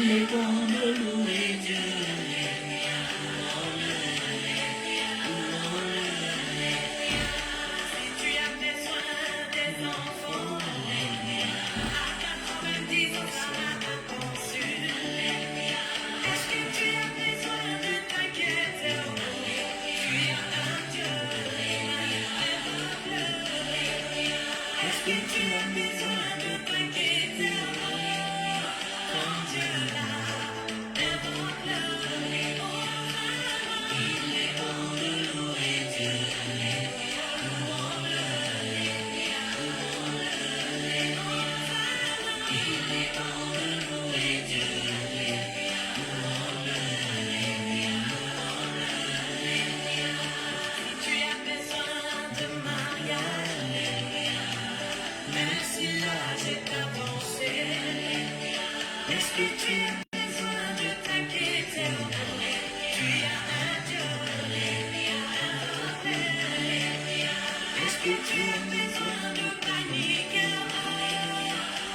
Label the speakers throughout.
Speaker 1: Il est bon de louer Dieu. Si tu as besoin des enfants, à 90 ans, ça va conçu. Est-ce que tu as besoin de t'inquiéter? Tu as un Dieu. Est-ce que tu as besoin de t'inquiéter? Est-ce que tu as besoin de t'inquiéter? Tu as un Dieu. Est-ce que tu as besoin de paniquer?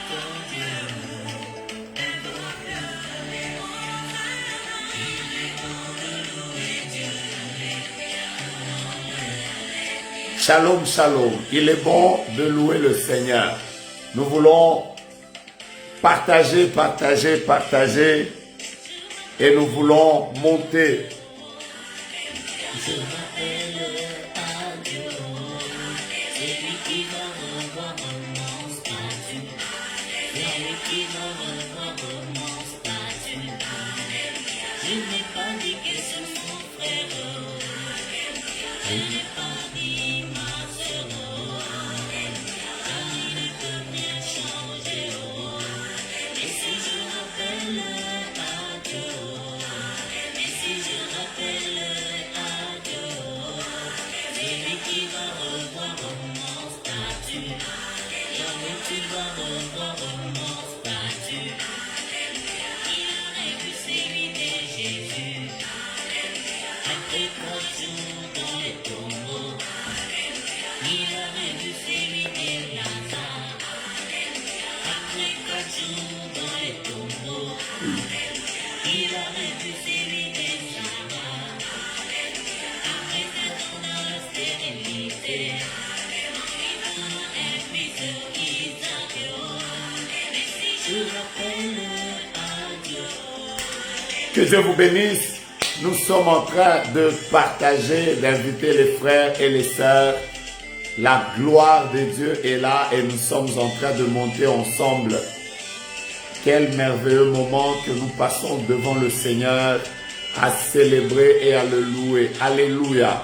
Speaker 1: Ton Dieu invoque. Il est bon de louer Dieu.
Speaker 2: Shalom, shalom. Il est bon de louer le Seigneur. Nous voulons partager, partager, partager. Et nous voulons monter.
Speaker 1: Je m'appelle à Dieu. C'est lui qui va revoir mon statut. C'est lui qui va revoir mon statut. Je n'ai pas dit que c'est son frère. Je n'ai pas dit ma soeur. La vie ne peut rien changer. Et si je rappelle à Dieu, et si je rappelle à Dieu, c'est lui qui va revoir mon statut. Jamais tu vas revoir mon statut. Il aurait pu s'éviter Jésus. Après 4 jours dans les tombeaux, il aurait dû s'éviter Lazare. Après 4 jours dans les tombeaux, il aurait dû s'éviter Sarah. Après 4 ans dans la stérilité, un fils d'Isaac. Et si je rappelle à Dieu,
Speaker 2: Que Dieu vous bénisse. Nous sommes en train de partager, d'inviter les frères et les sœurs. La gloire de Dieu est là et nous sommes en train de monter ensemble. Quel merveilleux moment que nous passons devant le Seigneur à célébrer et à le louer. Alléluia.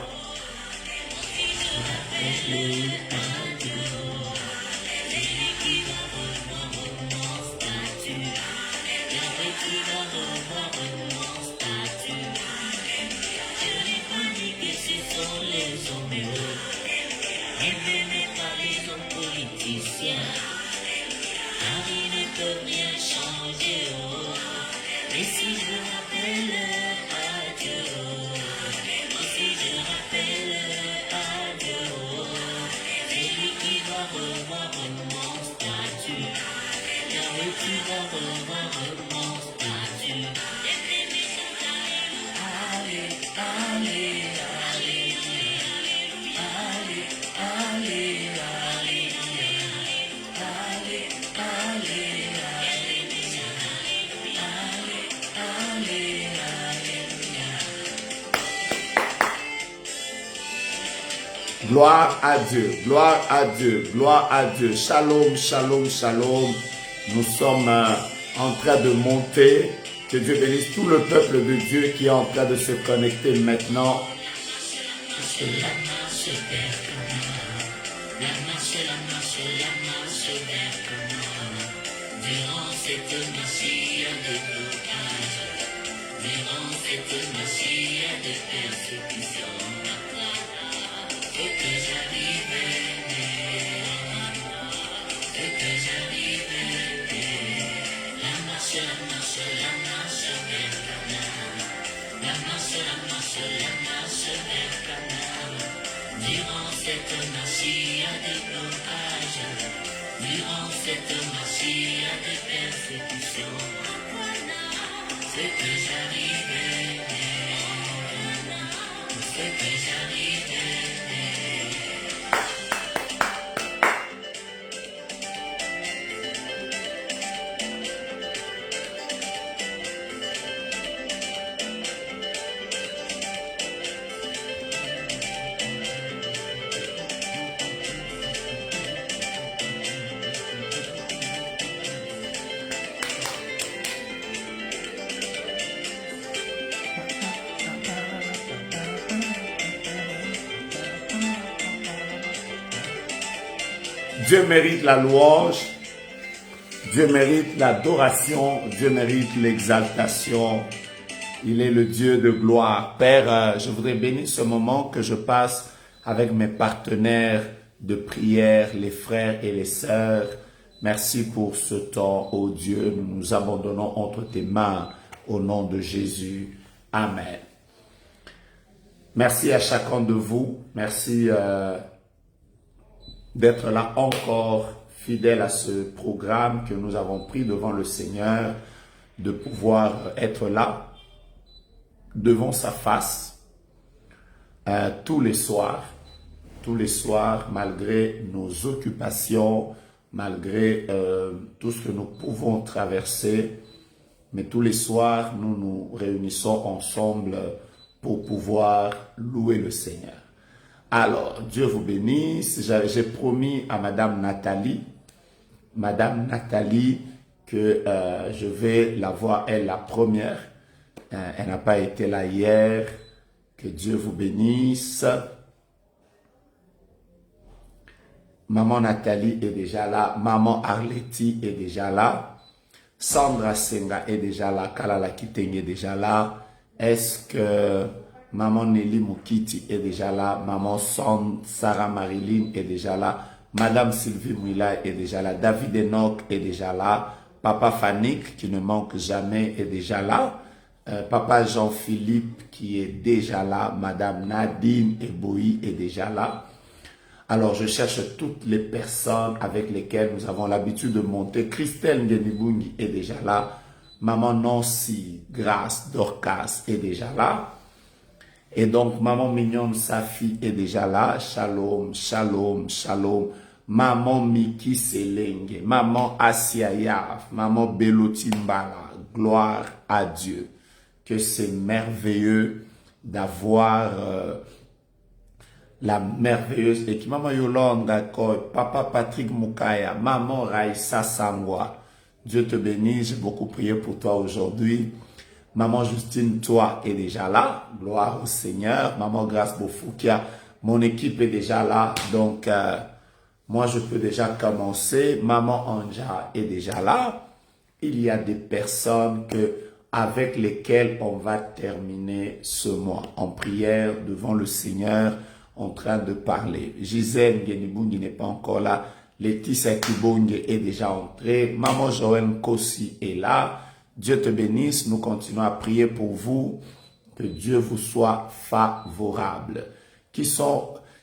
Speaker 1: Et si je rappelle à Dieu, et si je rappelle à Dieu, c'est lui qui va revoir mon statut. Yahweh, tu vas revoir mon statut. Allez, allez, allez, allez, allez, allez, allez,
Speaker 2: Gloire à Dieu, gloire à Dieu, gloire à Dieu. Shalom, shalom, shalom. Nous sommes en train de monter. Que Dieu bénisse tout le peuple de Dieu qui est en train de se connecter maintenant.
Speaker 1: La marche vers comment? La marche vers comment? Durant cette marche, il y a des blocages. Durant cette marche, il y a des persécutions. Ce que j'arrivais, ce que j'arrivais, la marche vers Canaan, la marche vers Canaan. Durant cette marche, il y a des blocages, durant cette marche, il y a des persécutions. Ce que j'arrivais, ce que j'arrivais.
Speaker 2: Dieu mérite la louange, Dieu mérite l'adoration, Dieu mérite l'exaltation. Il est le Dieu de gloire. Père, je voudrais bénir ce moment que je passe avec mes partenaires de prière, les frères et les sœurs. Merci pour ce temps, ô Dieu. Nous nous abandonnons entre tes mains au nom de Jésus. Amen. Merci à chacun de vous. Merci d'être là encore, fidèle à ce programme que nous avons pris devant le Seigneur, de pouvoir être là, devant sa face, tous les soirs, malgré nos occupations, malgré tout ce que nous pouvons traverser, mais tous les soirs, nous nous réunissons ensemble pour pouvoir louer le Seigneur. Alors, Dieu vous bénisse. J'ai promis à Madame Nathalie, que je vais la voir, elle, la première. Elle n'a pas été là hier. Que Dieu vous bénisse. Maman Nathalie est déjà là. Maman Arletty est déjà là. Sandra Senga est déjà là. Kalala Kiteng est déjà là. Est-ce que Maman Nelly Moukiti est déjà là. Maman Sarah Marilyn est déjà là. Madame Sylvie Mouila est déjà là. David Enoch est déjà là. Papa Fanik, qui ne manque jamais, est déjà là. Papa Jean-Philippe, qui est déjà là. Madame Nadine Eboui est déjà là. Alors, je cherche toutes les personnes avec lesquelles nous avons l'habitude de monter. Christelle Ngenibungi est déjà là. Maman Nancy Grâce Dorcas est déjà là. Et donc, Maman Mignonne Safi est déjà là. Shalom, shalom, shalom. Maman Miki Selenge, Maman Asiayaf, Maman Belotimbala. Gloire à Dieu. Que c'est merveilleux d'avoir la merveilleuse équipe. Maman Yolande Gakoy, Papa Patrick Moukaya, Maman Raïssa Sangwa. Dieu te bénisse, j'ai beaucoup prié pour toi aujourd'hui. Maman Justine, toi, est déjà là. Gloire au Seigneur. Maman Grâce Bofoukia, mon équipe est déjà là. Donc, moi, je peux déjà commencer. Maman Anja est déjà là. Il y a des personnes avec lesquelles on va terminer ce mois en prière devant le Seigneur, en train de parler. Gisèle Genibungi n'est pas encore là. Laetitia Kibonge est déjà entrée. Maman Joël Kossi est là. Dieu te bénisse. Nous continuons à prier pour vous. Que Dieu vous soit favorable.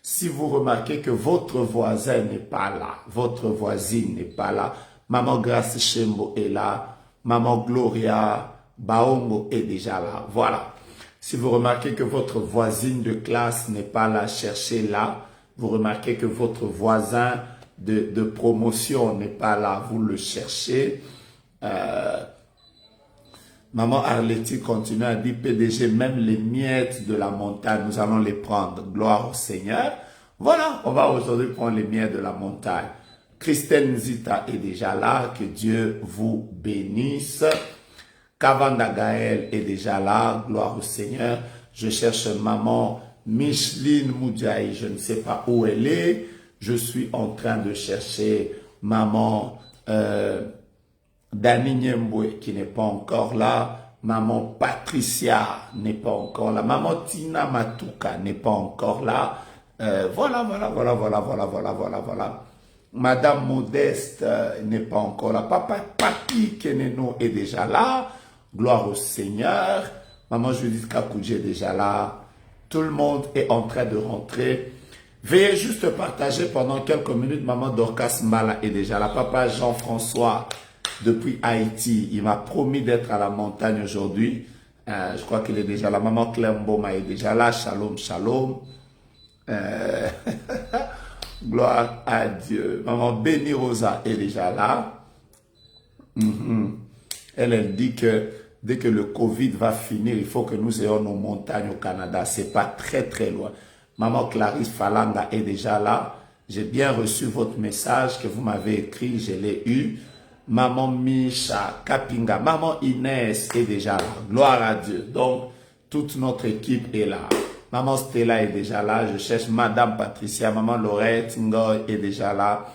Speaker 2: Si vous remarquez que votre voisin n'est pas là, votre voisine n'est pas là, Maman Grace Chembo est là, Maman Gloria Baongo est déjà là. Voilà. Si vous remarquez que votre voisine de classe n'est pas là, cherchez-la. Vous remarquez que votre voisin de promotion n'est pas là, vous le cherchez. Maman Arletty continue à dire, PDG, même les miettes de la montagne, nous allons les prendre. Gloire au Seigneur. Voilà, on va aujourd'hui prendre les miettes de la montagne. Christine Zita est déjà là, que Dieu vous bénisse. Kavanda Gaël est déjà là, gloire au Seigneur. Je cherche maman Micheline Moudjaï, je ne sais pas où elle est. Je suis en train de chercher maman Dani Nyembwe qui n'est pas encore là. Maman Patricia n'est pas encore là. Maman Tina Matuka n'est pas encore là. Voilà. Madame Modeste n'est pas encore là. Papa Papi Keneno est déjà là. Gloire au Seigneur. Maman Judith Kakoudji est déjà là. Tout le monde est en train de rentrer. Veuillez juste partager pendant quelques minutes. Maman Dorcas Mbala est déjà là. Papa Jean-François depuis Haïti. Il m'a promis d'être à la montagne aujourd'hui. Je crois qu'il est déjà là. Maman Claire Mboma est déjà là. Shalom, shalom. Gloire à Dieu. Maman Béni Rosa est déjà là. Elle dit que dès que le Covid va finir, il faut que nous ayons nos montagnes au Canada. C'est pas très loin. Maman Clarisse Falanga est déjà là. J'ai bien reçu votre message que vous m'avez écrit. Je l'ai eu. Maman Misha Kapinga. Maman Inès est déjà là. Gloire à Dieu. Donc, toute notre équipe est là. Maman Stella est déjà là. Je cherche Madame Patricia. Maman Laurette Ngoy est déjà là.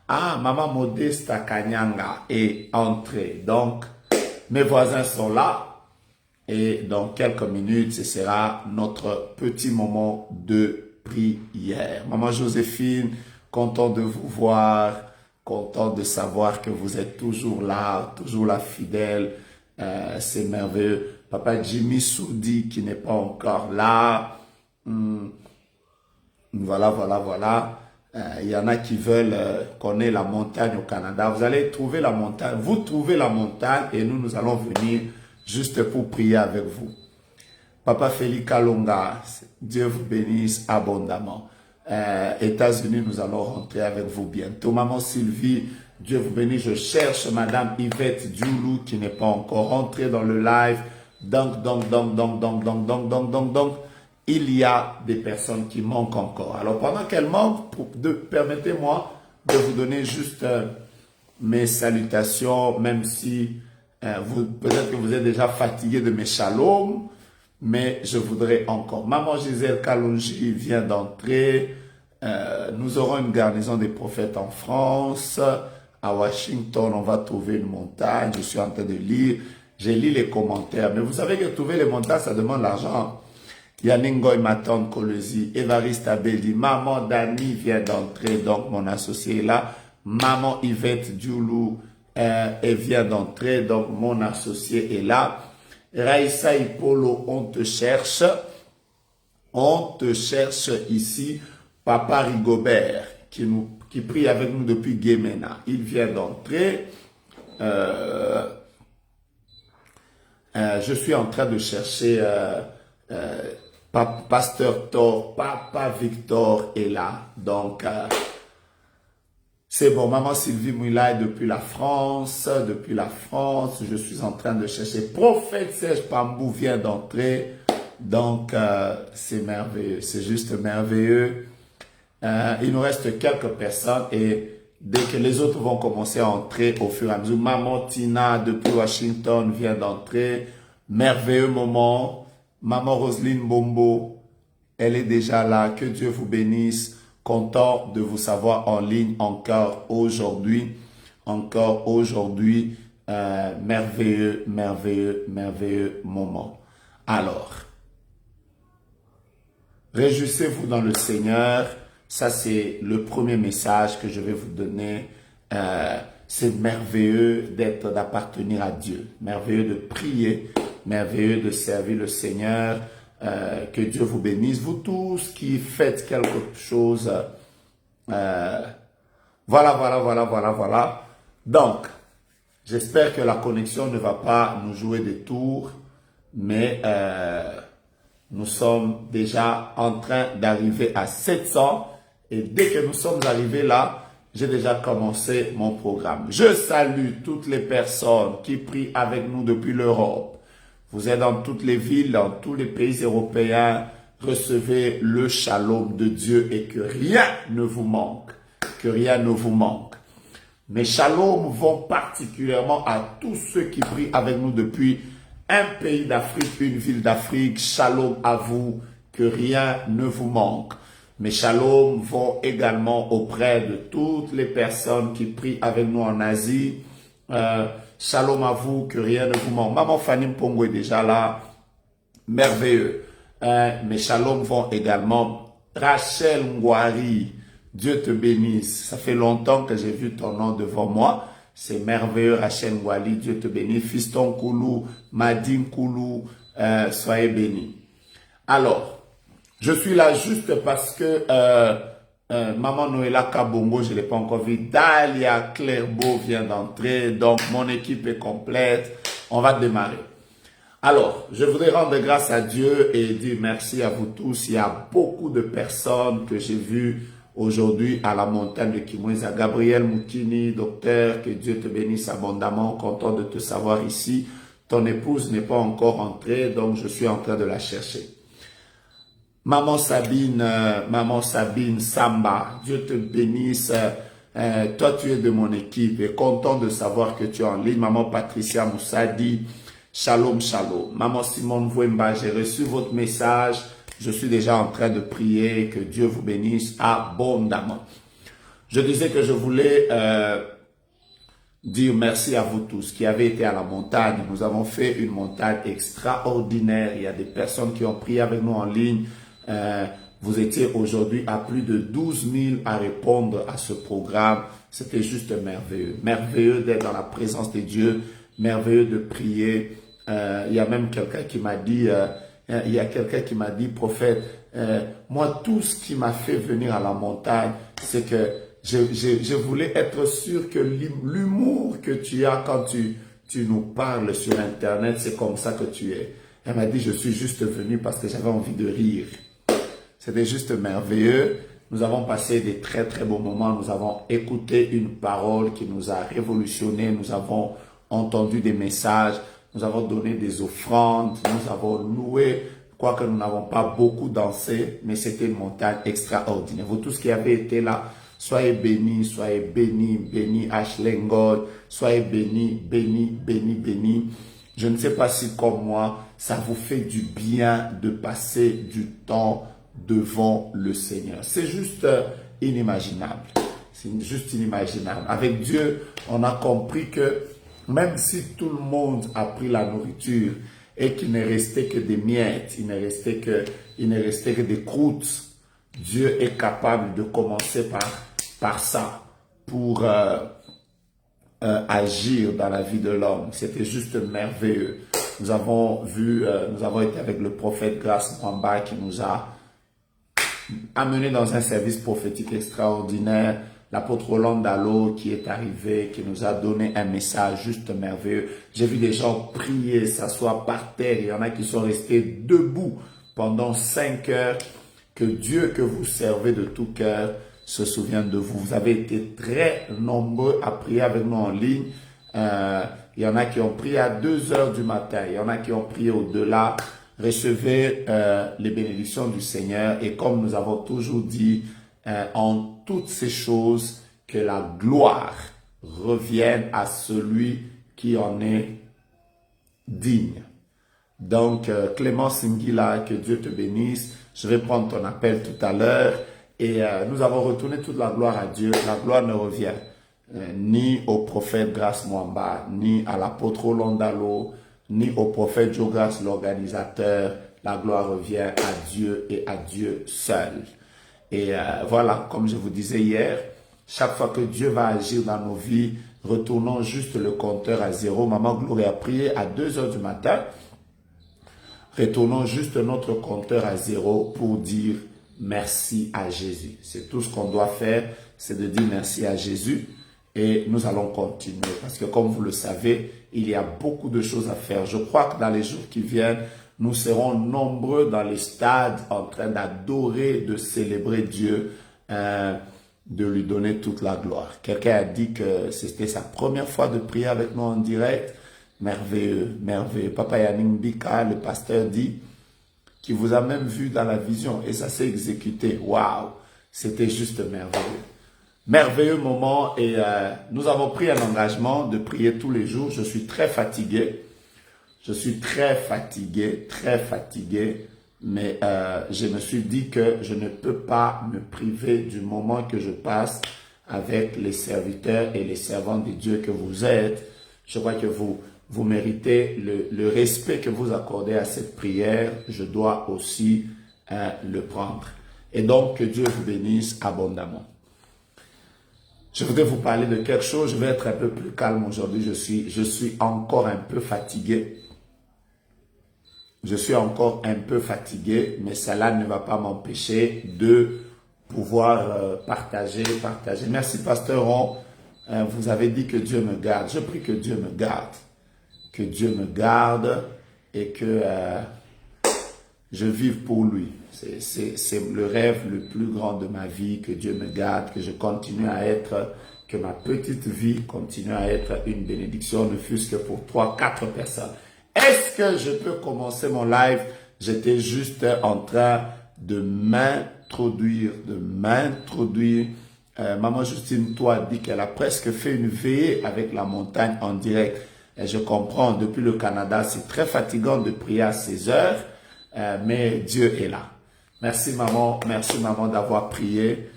Speaker 2: Ah, Maman Modesta Kanyanga est entrée. Donc, mes voisins sont là. Et dans quelques minutes, ce sera notre petit moment de prière. Maman Joséphine, content de vous voir. Content de savoir que vous êtes toujours là fidèle. C'est merveilleux. Papa Jimmy Soudi qui n'est pas encore là. Voilà. Il y en a qui veulent qu'on ait la montagne au Canada. Vous allez trouver la montagne. Vous trouvez la montagne et nous allons venir juste pour prier avec vous. Papa Félix Kalonga, Dieu vous bénisse abondamment. États-Unis, nous allons rentrer avec vous bientôt. Maman Sylvie, Dieu vous bénisse. Je cherche Madame Yvette Dioulou qui n'est pas encore rentrée dans le live. Donc, il y a des personnes qui manquent encore. Alors, pendant qu'elles manquent, permettez-moi de vous donner juste mes salutations, même si peut-être que vous êtes déjà fatigué de mes shalom, mais je voudrais encore. Maman Gisèle Kalonji vient d'entrer. Nous aurons une garnison des prophètes en France. À Washington, on va trouver une montagne. Je suis en train de lire. J'ai lu les commentaires. Mais vous savez que trouver les montagnes, ça demande l'argent. Yaningoy Maton Kolezi, Évariste Abeli, Maman Dani vient d'entrer, donc mon associé est là. Maman Yvette Dioulou, elle vient d'entrer, donc mon associé est là. Raïssa Ipolo, on te cherche. On te cherche ici. Papa Rigobert, qui prie avec nous depuis Guémena. Il vient d'entrer. Je suis en train de chercher Pasteur Thor, Papa Victor est là. Donc, c'est bon. Maman Sylvie Mouila est depuis la France. Je suis en train de chercher. Prophète Serge Pambou vient d'entrer. Donc, c'est merveilleux. C'est juste merveilleux. Il nous reste quelques personnes et dès que les autres vont commencer à entrer au fur et à mesure. Maman Tina depuis Washington vient d'entrer. Merveilleux moment. Maman Roselyne Bombo, elle est déjà là. Que Dieu vous bénisse. Content de vous savoir en ligne encore aujourd'hui. Merveilleux moment. Alors, réjouissez-vous dans le Seigneur. Ça, c'est le premier message que je vais vous donner. C'est merveilleux d'appartenir à Dieu. Merveilleux de prier. Merveilleux de servir le Seigneur. Que Dieu vous bénisse. Vous tous qui faites quelque chose. Voilà. Donc, j'espère que la connexion ne va pas nous jouer des tours. Mais nous sommes déjà en train d'arriver à 700. Et dès que nous sommes arrivés là, j'ai déjà commencé mon programme. Je salue toutes les personnes qui prient avec nous depuis l'Europe. Vous êtes dans toutes les villes, dans tous les pays européens. Recevez le shalom de Dieu et que rien ne vous manque. Mes shalom vont particulièrement à tous ceux qui prient avec nous depuis un pays d'Afrique, une ville d'Afrique. Shalom à vous, que rien ne vous manque. Mes shalom vont également auprès de toutes les personnes qui prient avec nous en Asie. Shalom à vous, que rien ne vous manque. Maman Fanny Mpongo est déjà là. Merveilleux. Mes shalom vont également. Rachel Ngwari, Dieu te bénisse. Ça fait longtemps que j'ai vu ton nom devant moi. C'est merveilleux, Rachel Ngwari, Dieu te bénisse. Fiston Koulou, Madine Koulou, soyez bénis. Alors, je suis là juste parce que Maman Noëlla Kabongo, je ne l'ai pas encore vu. Dalia Clairbeau vient d'entrer, donc mon équipe est complète. On va démarrer. Alors, je voudrais rendre grâce à Dieu et dire merci à vous tous. Il y a beaucoup de personnes que j'ai vues aujourd'hui à la montagne de Kimweza. Gabriel Moukini, docteur, que Dieu te bénisse abondamment. Content de te savoir ici. Ton épouse n'est pas encore entrée, donc je suis en train de la chercher. Maman Sabine Samba, Dieu te bénisse. Toi, tu es de mon équipe et content de savoir que tu es en ligne. Maman Patricia Moussadi, shalom, shalom. Maman Simone Vouemba, j'ai reçu votre message. Je suis déjà en train de prier. Que Dieu vous bénisse abondamment. Je disais que je voulais dire merci à vous tous qui avez été à la montagne. Nous avons fait une montagne extraordinaire. Il y a des personnes qui ont prié avec nous en ligne. Vous étiez aujourd'hui à plus de 12 000 à répondre à ce programme. C'était juste merveilleux. Merveilleux d'être dans la présence de Dieu. Merveilleux de prier. Il y a même quelqu'un qui m'a dit, prophète, moi tout ce qui m'a fait venir à la montagne, c'est que je voulais être sûr que l'humour que tu as quand tu nous parles sur Internet, c'est comme ça que tu es. Elle m'a dit, je suis juste venu parce que j'avais envie de rire. C'était juste merveilleux. Nous avons passé des très très beaux moments. Nous avons écouté une parole qui nous a révolutionné. Nous avons entendu des messages. Nous avons donné des offrandes. Nous avons loué. Quoique nous n'avons pas beaucoup dansé, mais c'était une montagne extraordinaire. Vous tous qui avez été là, soyez bénis, bénis Ashley God, soyez bénis, bénis. Je ne sais pas si comme moi, ça vous fait du bien de passer du temps devant le Seigneur. C'est juste inimaginable. C'est juste inimaginable. Avec Dieu, on a compris que même si tout le monde a pris la nourriture et qu'il ne restait que des miettes, il ne restait que des croûtes, Dieu est capable de commencer par ça pour agir dans la vie de l'homme. C'était juste merveilleux. Nous avons été avec le prophète Grace Mwamba qui nous a amené dans un service prophétique extraordinaire. L'apôtre Roland Dallot qui est arrivé, qui nous a donné un message juste merveilleux. J'ai vu des gens prier, s'asseoir par terre. Il y en a qui sont restés debout pendant 5 heures. Que Dieu que vous servez de tout cœur se souvienne de vous. Vous avez été très nombreux à prier avec nous en ligne. Il y en a qui ont prié à 2 heures du matin. Il y en a qui ont prié au-delà. Recevez les bénédictions du Seigneur. Et comme nous avons toujours dit, en toutes ces choses, que la gloire revienne à celui qui en est digne. Donc, Clément Singila, que Dieu te bénisse. Je vais prendre ton appel tout à l'heure. Et nous avons retourné toute la gloire à Dieu. La gloire ne revient ni au prophète Grace Mwamba, ni à l'apôtre Roland Dallot, ni au prophète Joe Grace, l'organisateur. La gloire revient à Dieu et à Dieu seul. Et voilà, comme je vous disais hier, chaque fois que Dieu va agir dans nos vies, retournons juste le compteur à zéro. Maman Gloria a prié à 2 heures du matin. Retournons juste notre compteur à zéro pour dire merci à Jésus. C'est tout ce qu'on doit faire, c'est de dire merci à Jésus. Et nous allons continuer parce que comme vous le savez, il y a beaucoup de choses à faire. Je crois que dans les jours qui viennent, nous serons nombreux dans les stades en train d'adorer, de célébrer Dieu, de lui donner toute la gloire. Quelqu'un a dit que c'était sa première fois de prier avec nous en direct. Merveilleux, merveilleux. Papa Yannick Bika, le pasteur, dit qu'il vous a même vu dans la vision et ça s'est exécuté. Waouh, c'était juste merveilleux. Merveilleux moment et nous avons pris un engagement de prier tous les jours. Je suis très fatigué. Je suis très fatigué, mais je me suis dit que je ne peux pas me priver du moment que je passe avec les serviteurs et les servants de Dieu que vous êtes. Je crois que vous méritez le respect que vous accordez à cette prière. Je dois aussi le prendre. Et donc, que Dieu vous bénisse abondamment. Je voudrais vous parler de quelque chose. Je vais être un peu plus calme aujourd'hui. Je suis encore un peu fatigué. Je suis encore un peu fatigué, mais cela ne va pas m'empêcher de pouvoir partager. Merci, Pasteur Ron. Vous avez dit que Dieu me garde. Je prie que Dieu me garde. Que Dieu me garde et que je vive pour lui. C'est le rêve le plus grand de ma vie, que Dieu me garde, que je continue à être, que ma petite vie continue à être une bénédiction, ne fût-ce que pour 3-4 personnes. Est-ce que je peux commencer mon live? J'étais juste en train de m'introduire, Maman Justine, toi, dit qu'elle a presque fait une veillée avec la montagne en direct. Et je comprends, depuis le Canada, c'est très fatigant de prier à ces heures, mais Dieu est là. Merci maman d'avoir prié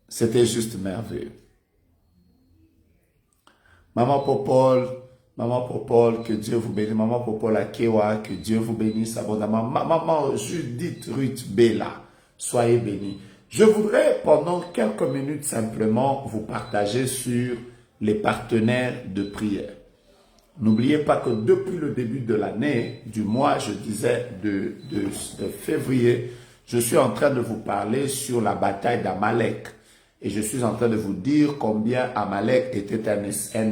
Speaker 2: c'était juste merveilleux. Maman Popol, que Dieu vous bénisse. Maman Popol Akewa, que Dieu vous bénisse abondamment. Maman Judith Ruth Bella, soyez bénis. Je voudrais pendant quelques minutes simplement vous partager sur les partenaires de prière. N'oubliez pas que depuis le début de l'année, du mois, je disais, de février, je suis en train de vous parler sur la bataille d'Amalek. Et je suis en train de vous dire combien Amalek était un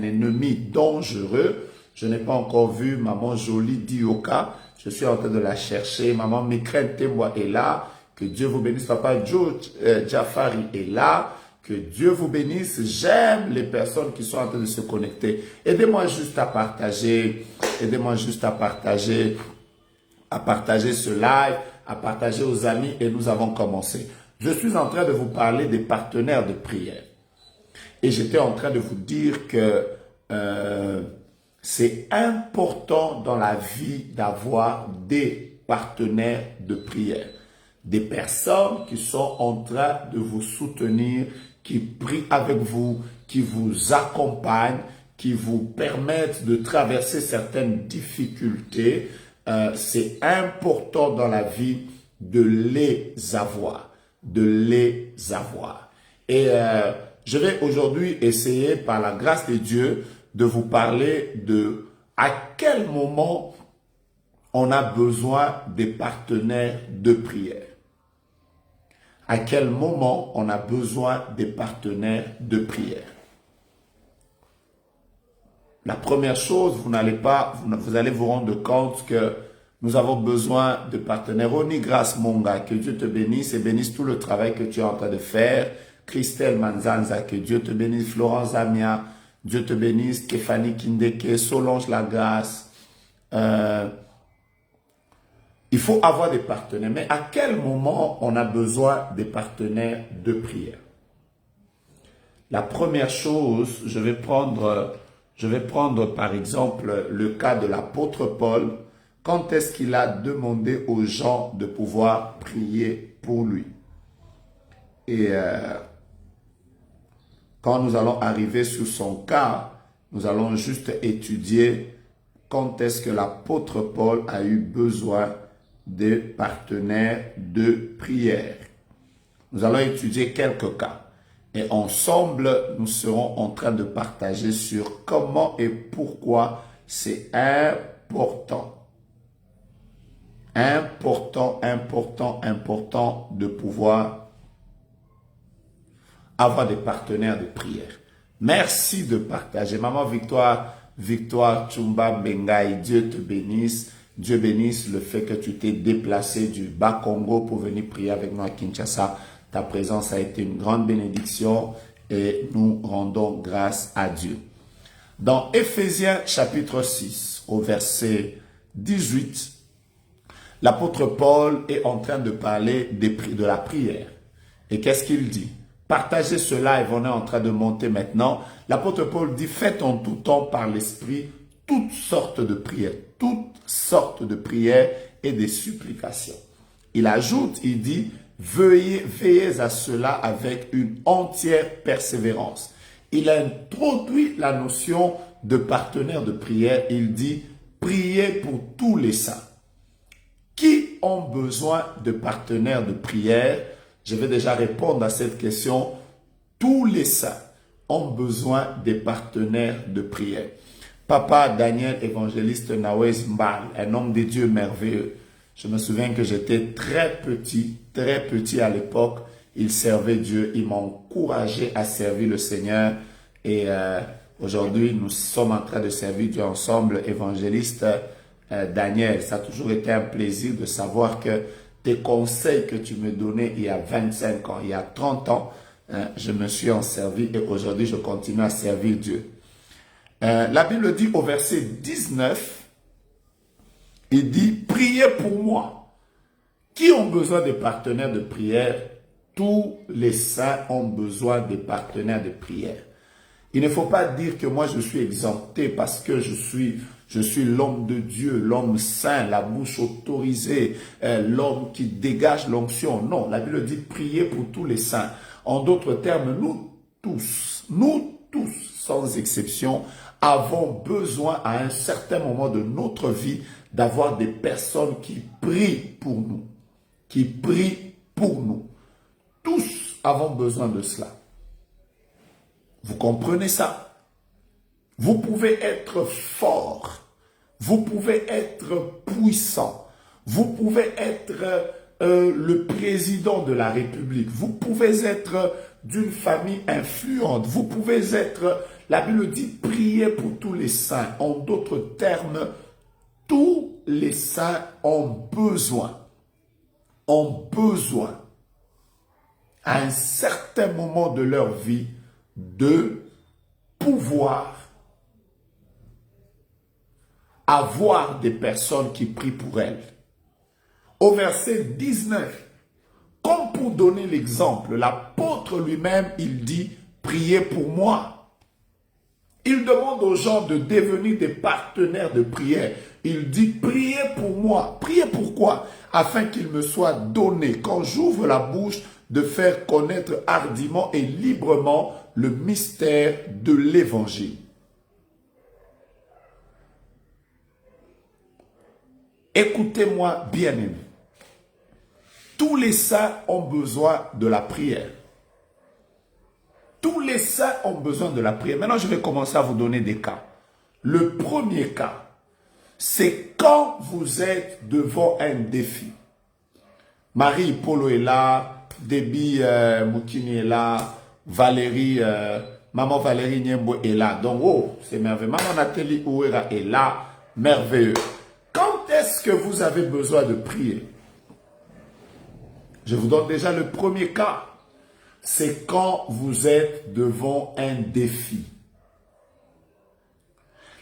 Speaker 2: ennemi dangereux. Je n'ai pas encore vu Maman Jolie Dioka. Je suis en train de la chercher. Maman Mikren Temwa est là. Que Dieu vous bénisse. Papa Joe Jafari est là. Que Dieu vous bénisse. J'aime les personnes qui sont en train de se connecter. Aidez-moi juste à partager. Aidez-moi juste à partager ce live, à partager aux amis et nous avons commencé. Je suis en train de vous parler des partenaires de prière. Et j'étais en train de vous dire que c'est important dans la vie d'avoir des partenaires de prière. Des personnes qui sont en train de vous soutenir, qui prient avec vous, qui vous accompagnent, qui vous permettent de traverser certaines difficultés. C'est important dans la vie de les avoir. Et je vais aujourd'hui essayer, par la grâce de Dieu, de vous parler de à quel moment on a besoin des partenaires de prière. À quel moment on a besoin des partenaires de prière. La première chose, vous allez vous rendre compte que nous avons besoin de partenaires. Oni Grâce Monga, que Dieu te bénisse et bénisse tout le travail que tu es en train de faire. Christelle Manzanza, que Dieu te bénisse. Florence Amia, Dieu te bénisse. Stéphanie Kindeke, Solange Lagrasse. Il faut avoir des partenaires. Mais à quel moment on a besoin des partenaires de prière? La première chose, je vais prendre par exemple le cas de l'apôtre Paul. Quand est-ce qu'il a demandé aux gens de pouvoir prier pour lui? Et quand nous allons arriver sur son cas, nous allons juste étudier quand est-ce que l'apôtre Paul a eu besoin de partenaires de prière. Nous allons étudier quelques cas. Et ensemble, nous serons en train de partager sur comment et pourquoi c'est important. Important de pouvoir avoir des partenaires de prière. Merci de partager. Maman Victoire Chumba Bengai, Dieu te bénisse. Dieu bénisse le fait que tu t'es déplacé du Bas-Congo pour venir prier avec nous à Kinshasa. Ta présence a été une grande bénédiction et nous rendons grâce à Dieu. Dans Éphésiens chapitre 6, au verset 18, l'apôtre Paul est en train de parler de la prière. Et qu'est-ce qu'il dit? Partagez cela et on est en train de monter maintenant. L'apôtre Paul dit, faites en tout temps par l'Esprit toutes sortes de prières et des supplications. Il ajoute, il dit, veillez à cela avec une entière persévérance il introduit la notion de partenaire de prière. Il dit, priez pour tous les saints. Qui ont besoin de partenaires de prière? Je vais déjà répondre à cette question. Tous les saints ont besoin des partenaires de prière. Papa Daniel Évangéliste Nawez Mbal, un homme de Dieu merveilleux. Je me souviens que j'étais très petit à l'époque. Il servait Dieu, il m'a encouragé à servir le Seigneur. Et aujourd'hui, nous sommes en train de servir Dieu ensemble, évangéliste Daniel. Ça a toujours été un plaisir de savoir que tes conseils que tu me donnais il y a 25 ans, il y a 30 ans, je me suis en servi et aujourd'hui, je continue à servir Dieu. La Bible dit au verset 19, il dit, priez pour moi. Qui ont besoin de partenaires de prière? Tous les saints ont besoin de partenaires de prière. Il ne faut pas dire que moi je suis exempté parce que je suis l'homme de Dieu, l'homme saint, la bouche autorisée, l'homme qui dégage l'onction. Non, la Bible dit prier pour tous les saints. En d'autres termes, nous tous, sans exception, avons besoin à un certain moment de notre vie d'avoir des personnes qui prient pour nous. Qui prient pour nous. Tous avons besoin de cela. Vous comprenez ça? Vous pouvez être fort. Vous pouvez être puissant. Vous pouvez être le président de la République. Vous pouvez être d'une famille influente. Vous pouvez être, la Bible dit, priez pour tous les saints. En d'autres termes, tous les saints ont besoin à un certain moment de leur vie de pouvoir avoir des personnes qui prient pour elles. Au verset 19, comme pour donner l'exemple, l'apôtre lui-même, il dit, priez pour moi. Il demande aux gens de devenir des partenaires de prière. Il dit, priez pour moi. Priez pourquoi? Afin qu'il me soit donné, quand j'ouvre la bouche, de faire connaître hardiment et librement le mystère de l'évangile. Écoutez-moi bien aimé. Tous les saints ont besoin de la prière. Tous les saints ont besoin de la prière. Maintenant, je vais commencer à vous donner des cas. Le premier cas, c'est quand vous êtes devant un défi. Marie Polo est là, Debbie Moukini est là, Valérie, Maman Valérie Niembo est là. Donc, oh, c'est merveilleux. Maman Nathalie Ouera est là, merveilleux. Quand est-ce que vous avez besoin de prier? Je vous donne déjà le premier cas. C'est quand vous êtes devant un défi.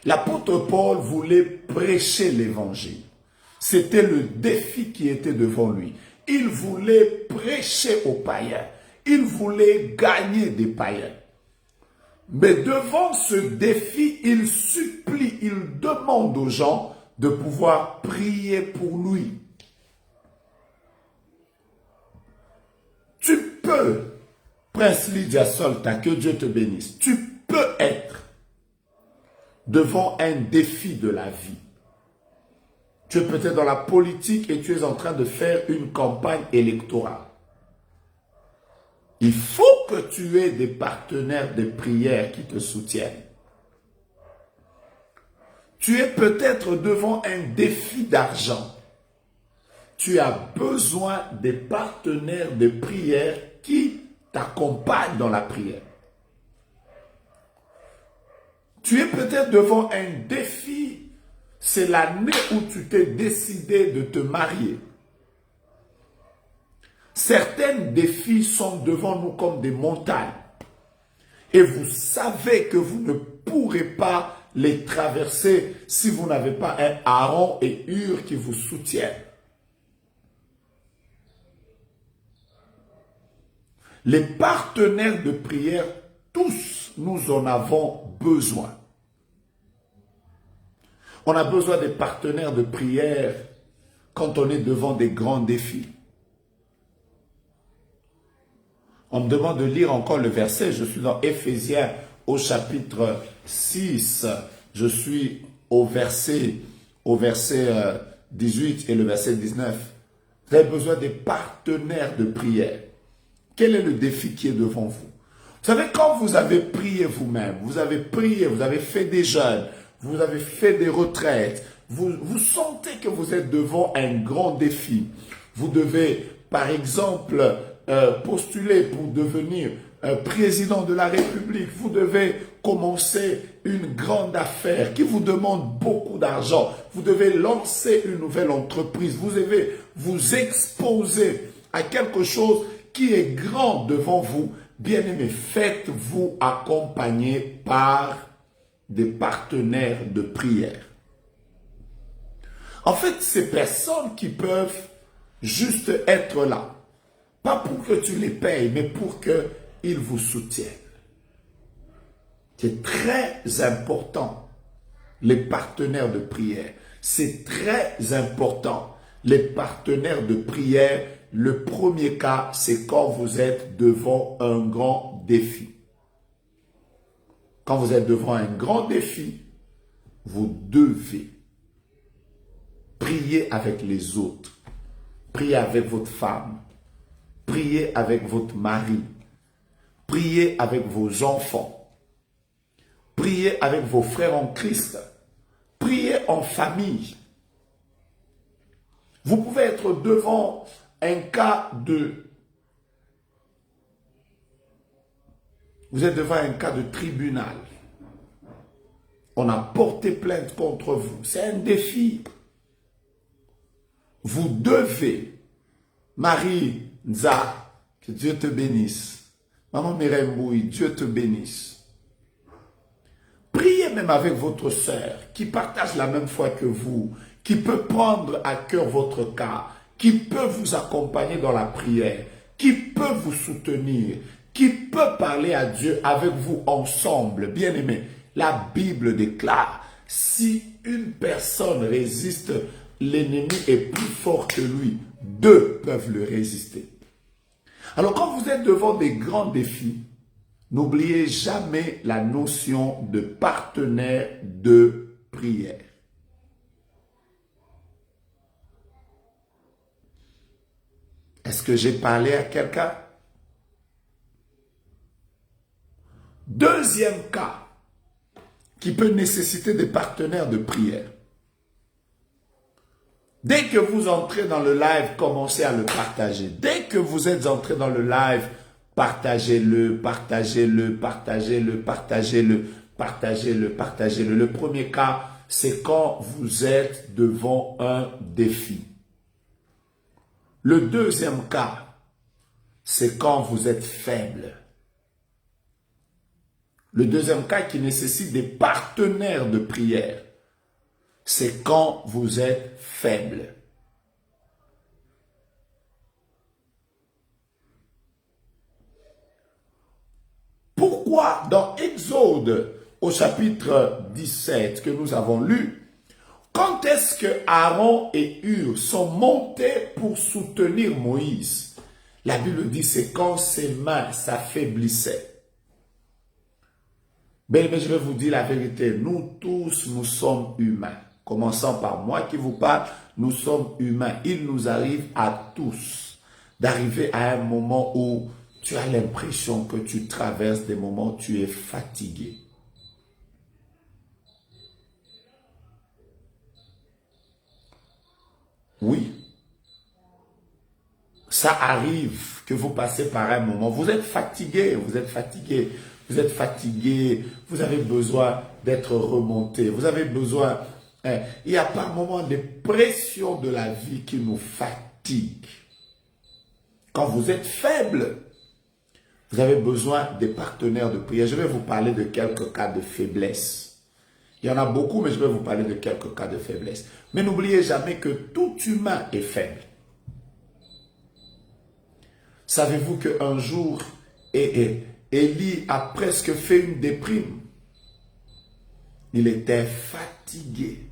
Speaker 2: L'apôtre Paul voulait prêcher l'évangile. C'était le défi qui était devant lui. Il voulait prêcher aux païens. Il voulait gagner des païens. Mais devant ce défi, il supplie, il demande aux gens de pouvoir prier pour lui. Tu peux, Prince Lydia Solta, que Dieu te bénisse, tu peux être devant un défi de la vie. Tu es peut-être dans la politique et tu es en train de faire une campagne électorale. Il faut que tu aies des partenaires de prière qui te soutiennent. Tu es peut-être devant un défi d'argent. Tu as besoin des partenaires de prière qui t'accompagnent dans la prière. Tu es peut-être devant un défi, c'est l'année où tu t'es décidé de te marier. Certains défis sont devant nous comme des montagnes. Et vous savez que vous ne pourrez pas les traverser si vous n'avez pas un Aaron et Hur qui vous soutiennent. Les partenaires de prière, tous nous en avons besoin. On a besoin des partenaires de prière quand on est devant des grands défis. On me demande de lire encore le verset, je suis dans Éphésiens au chapitre 6, je suis au verset 18 et le verset 19. Vous avez besoin des partenaires de prière. Quel est le défi qui est devant vous? Vous savez, quand vous avez prié vous-même, vous avez prié, vous avez fait des jeûnes, vous avez fait des retraites, vous sentez que vous êtes devant un grand défi. Vous devez, par exemple, postuler pour devenir président de la République. Vous devez commencer une grande affaire qui vous demande beaucoup d'argent. Vous devez lancer une nouvelle entreprise. Vous devez vous exposer à quelque chose qui est grand devant vous. Bien-aimés, faites-vous accompagner par des partenaires de prière. En fait, ces personnes qui peuvent juste être là, pas pour que tu les payes, mais pour qu'ils vous soutiennent. C'est très important, les partenaires de prière. C'est très important, les partenaires de prière. Le premier cas, c'est quand vous êtes devant un grand défi. Quand vous êtes devant un grand défi, vous devez prier avec les autres. Priez avec votre femme. Priez avec votre mari. Priez avec vos enfants. Priez avec vos frères en Christ. Priez en famille. Vous pouvez être devant un cas de... Vous êtes devant un cas de tribunal. On a porté plainte contre vous. C'est un défi. Vous devez, Marie Nza, que Dieu te bénisse. Maman Mirembouy, Dieu te bénisse. Priez même avec votre sœur qui partage la même foi que vous, qui peut prendre à cœur votre cas, qui peut vous accompagner dans la prière, qui peut vous soutenir, qui peut parler à Dieu avec vous ensemble. Bien-aimés, la Bible déclare, si une personne résiste, l'ennemi est plus fort que lui. Deux peuvent le résister. Alors quand vous êtes devant des grands défis, n'oubliez jamais la notion de partenaire de prière. Est-ce que j'ai parlé à quelqu'un? Deuxième cas qui peut nécessiter des partenaires de prière. Dès que vous entrez dans le live, commencez à le partager. Dès que vous êtes entré dans le live, partagez-le, partagez-le, partagez-le, partagez-le, partagez-le, partagez-le. Le premier cas, c'est quand vous êtes devant un défi. Le deuxième cas, c'est quand vous êtes faible. Le deuxième cas qui nécessite des partenaires de prière, c'est quand vous êtes faible. Pourquoi dans Exode au chapitre 17 que nous avons lu, quand est-ce que Aaron et Hur sont montés pour soutenir Moïse? La Bible dit c'est quand ses mains s'affaiblissaient. Mais je vais vous dire la vérité, nous tous, nous sommes humains. Commençant par moi qui vous parle, nous sommes humains. Il nous arrive à tous d'arriver à un moment où tu as l'impression que tu traverses des moments où tu es fatigué. Oui, ça arrive que vous passez par un moment, vous êtes fatigué, vous êtes fatigué, vous êtes fatigué, vous avez besoin d'être remonté, vous avez besoin, il y a par moments des pressions de la vie qui nous fatiguent. Quand vous êtes faible, vous avez besoin des partenaires de prière. Je vais vous parler de quelques cas de faiblesse. Il y en a beaucoup, mais je vais vous parler de quelques cas de faiblesse. Mais n'oubliez jamais que tout humain est faible. Savez-vous qu'un jour, Élie a presque fait une déprime. Il était fatigué.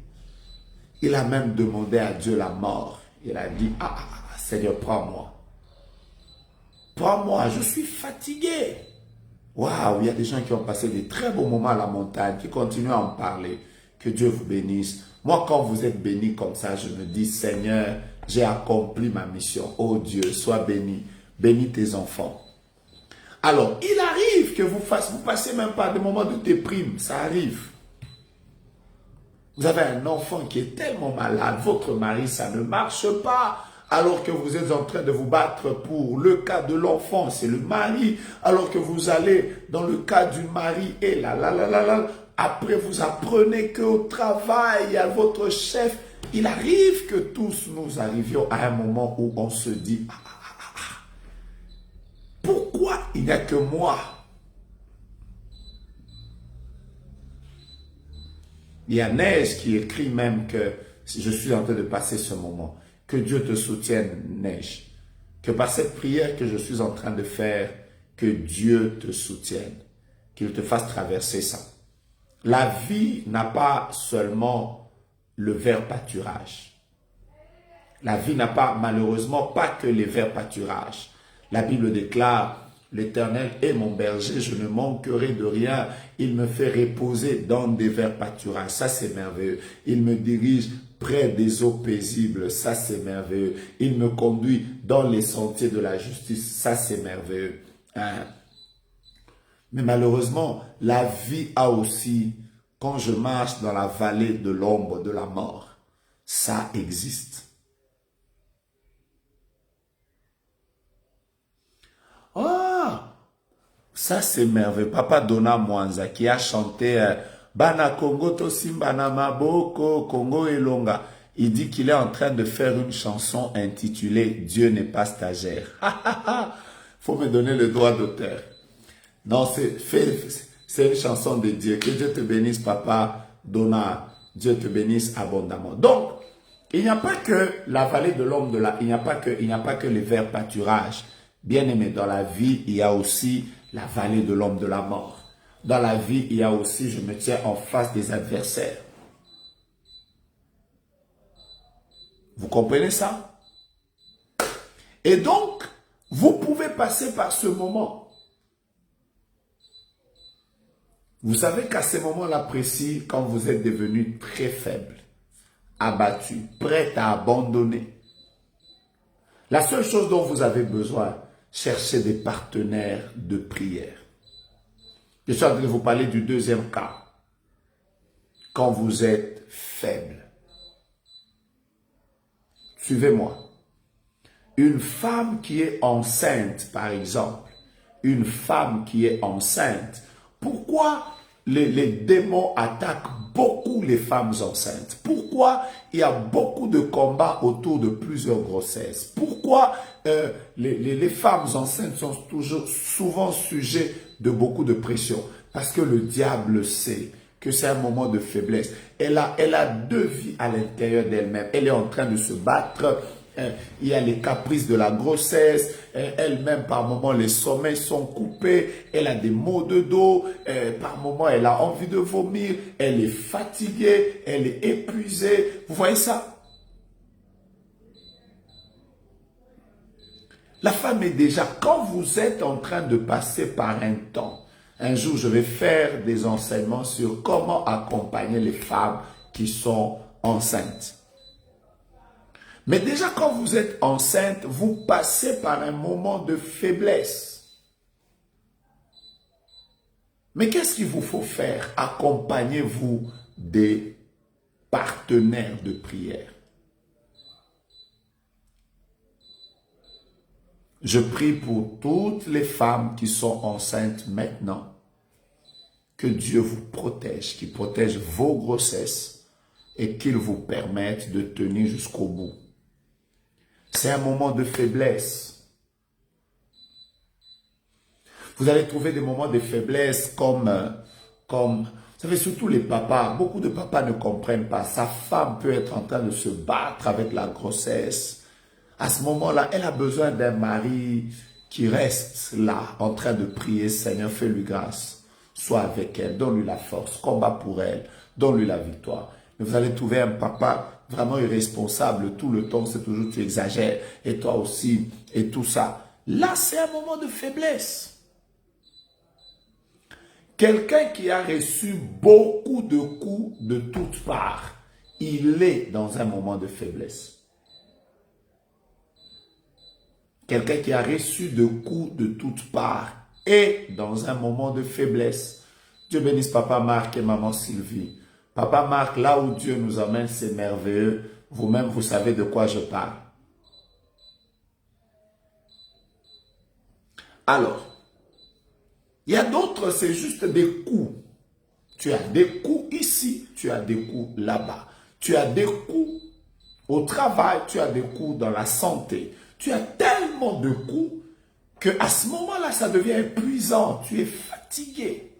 Speaker 2: Il a même demandé à Dieu la mort. Il a dit, Seigneur, prends-moi. Prends-moi, je suis fatigué. Waouh, il y a des gens qui ont passé des très beaux moments à la montagne, qui continuent à en parler. Que Dieu vous bénisse. Moi, quand vous êtes bénis comme ça, je me dis, Seigneur, j'ai accompli ma mission. Oh Dieu, sois béni. Bénis tes enfants. Alors, il arrive que vous passez même pas des moments de déprime. Ça arrive. Vous avez un enfant qui est tellement malade, votre mari, ça ne marche pas. Alors que vous êtes en train de vous battre pour le cas de l'enfant, c'est le mari. Alors que vous allez dans le cas du mari, et là. Après, vous apprenez qu'au travail, à votre chef, il arrive que tous nous arrivions à un moment où on se dit, pourquoi il n'y a que moi? Il y a Neige qui écrit même que je suis en train de passer ce moment. Que Dieu te soutienne, Neige. Que par cette prière que je suis en train de faire, que Dieu te soutienne. Qu'il te fasse traverser ça. La vie n'a pas seulement le vert pâturage. La vie n'a pas, malheureusement, pas que les verts pâturages. La Bible déclare, l'Éternel est mon berger, je ne manquerai de rien. Il me fait reposer dans des verts pâturages. Ça, c'est merveilleux. Il me dirige près des eaux paisibles. Ça, c'est merveilleux. Il me conduit dans les sentiers de la justice. Ça, c'est merveilleux. Hein? Mais malheureusement, la vie a aussi, quand je marche dans la vallée de l'ombre de la mort, ça existe. Ah, ça c'est merveilleux. Papa Dona Mwanza qui a chanté Bana Congo Tosimbana Maboko Congo Elonga. Il dit qu'il est en train de faire une chanson intitulée Dieu n'est pas stagiaire. Faut me donner le droit d'auteur. Non, c'est une chanson de Dieu. Que Dieu te bénisse, Papa Dona. Dieu te bénisse abondamment. Donc, il n'y a pas que la vallée de l'homme de la... Il n'y a pas que les verts pâturages. Bien aimé, dans la vie, il y a aussi la vallée de l'homme de la mort. Dans la vie, il y a aussi, je me tiens en face des adversaires. Vous comprenez ça? Et donc, vous pouvez passer par ce moment. Vous savez qu'à ces moments-là précis, quand vous êtes devenu très faible, abattu, prêt à abandonner, la seule chose dont vous avez besoin, cherchez des partenaires de prière. Je suis en train de vous parler du deuxième cas. Quand vous êtes faible. Suivez-moi. Une femme qui est enceinte, par exemple, une femme qui est enceinte, pourquoi les démons attaquent beaucoup les femmes enceintes? Pourquoi il y a beaucoup de combats autour de plusieurs grossesses? Pourquoi les femmes enceintes sont souvent sujets de beaucoup de pression? Parce que le diable sait que c'est un moment de faiblesse. Elle a deux vies à l'intérieur d'elle-même. Elle est en train de se battre. Il y a les caprices de la grossesse. Elle-même, par moments, les sommeils sont coupés. Elle a des maux de dos. Par moments, elle a envie de vomir. Elle est fatiguée. Elle est épuisée. Vous voyez ça? La femme est déjà, quand vous êtes en train de passer par un temps, un jour, je vais faire des enseignements sur comment accompagner les femmes qui sont enceintes. Mais déjà, quand vous êtes enceinte, vous passez par un moment de faiblesse. Mais qu'est-ce qu'il vous faut faire? Accompagnez-vous des partenaires de prière. Je prie pour toutes les femmes qui sont enceintes maintenant. Que Dieu vous protège, qu'il protège vos grossesses et qu'il vous permette de tenir jusqu'au bout. C'est un moment de faiblesse. Vous allez trouver des moments de faiblesse comme, vous savez, surtout les papas. Beaucoup de papas ne comprennent pas. Sa femme peut être en train de se battre avec la grossesse. À ce moment-là, elle a besoin d'un mari qui reste là, en train de prier. Seigneur, fais-lui grâce. Sois avec elle, donne-lui la force, combat pour elle, donne-lui la victoire. Mais vous allez trouver un papa vraiment irresponsable tout le temps, c'est toujours tu exagères, et toi aussi, et tout ça. Là, c'est un moment de faiblesse. Quelqu'un qui a reçu beaucoup de coups de toutes parts, il est dans un moment de faiblesse. Quelqu'un qui a reçu de coups de toutes parts est dans un moment de faiblesse. Dieu bénisse Papa Marc et Maman Sylvie. Papa Marc, là où Dieu nous emmène, c'est merveilleux. Vous-même, vous savez de quoi je parle. Alors, il y a d'autres, c'est juste des coups. Tu as des coups ici, tu as des coups là-bas. Tu as des coups au travail, tu as des coups dans la santé. Tu as tellement de coups qu'à ce moment-là, ça devient épuisant. Tu es fatigué.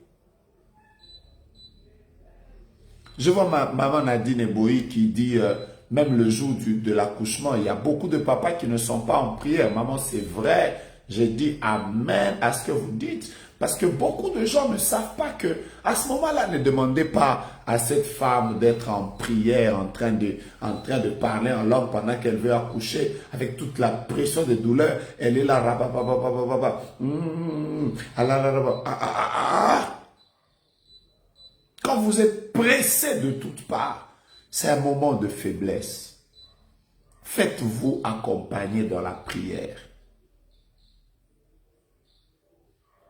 Speaker 2: Je vois maman Nadine Eboï qui dit, même le jour de l'accouchement, il y a beaucoup de papas qui ne sont pas en prière. Maman, c'est vrai. J'ai dit amen à ce que vous dites. Parce que beaucoup de gens ne savent pas que, à ce moment-là, ne demandez pas à cette femme d'être en prière, en train de parler en langue pendant qu'elle veut accoucher, avec toute la pression de douleur. Elle est là, quand vous êtes pressé de toutes parts, c'est un moment de faiblesse. Faites-vous accompagner dans la prière.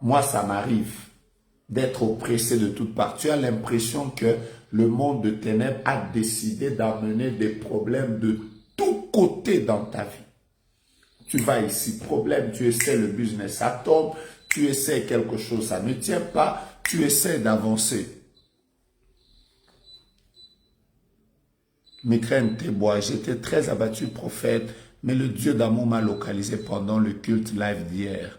Speaker 2: Moi, ça m'arrive d'être oppressé de toutes parts. Tu as l'impression que le monde de ténèbres a décidé d'amener des problèmes de tous côtés dans ta vie. Tu vas ici, problème, tu essaies le business, ça tombe, tu essaies quelque chose, ça ne tient pas, tu essaies d'avancer. Migraine Tébois, j'étais très abattu, prophète, mais le Dieu d'amour m'a localisé pendant le culte live d'hier.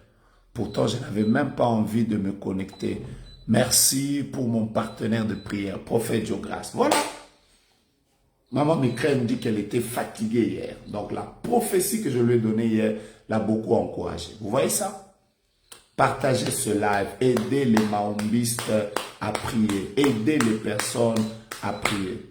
Speaker 2: Pourtant, je n'avais même pas envie de me connecter. Merci pour mon partenaire de prière, prophète Diogras. Voilà. Maman Migraine dit qu'elle était fatiguée hier. Donc, la prophétie que je lui ai donnée hier l'a beaucoup encouragée. Vous voyez ça? Partagez ce live. Aidez les mahombistes à prier. Aidez les personnes à prier.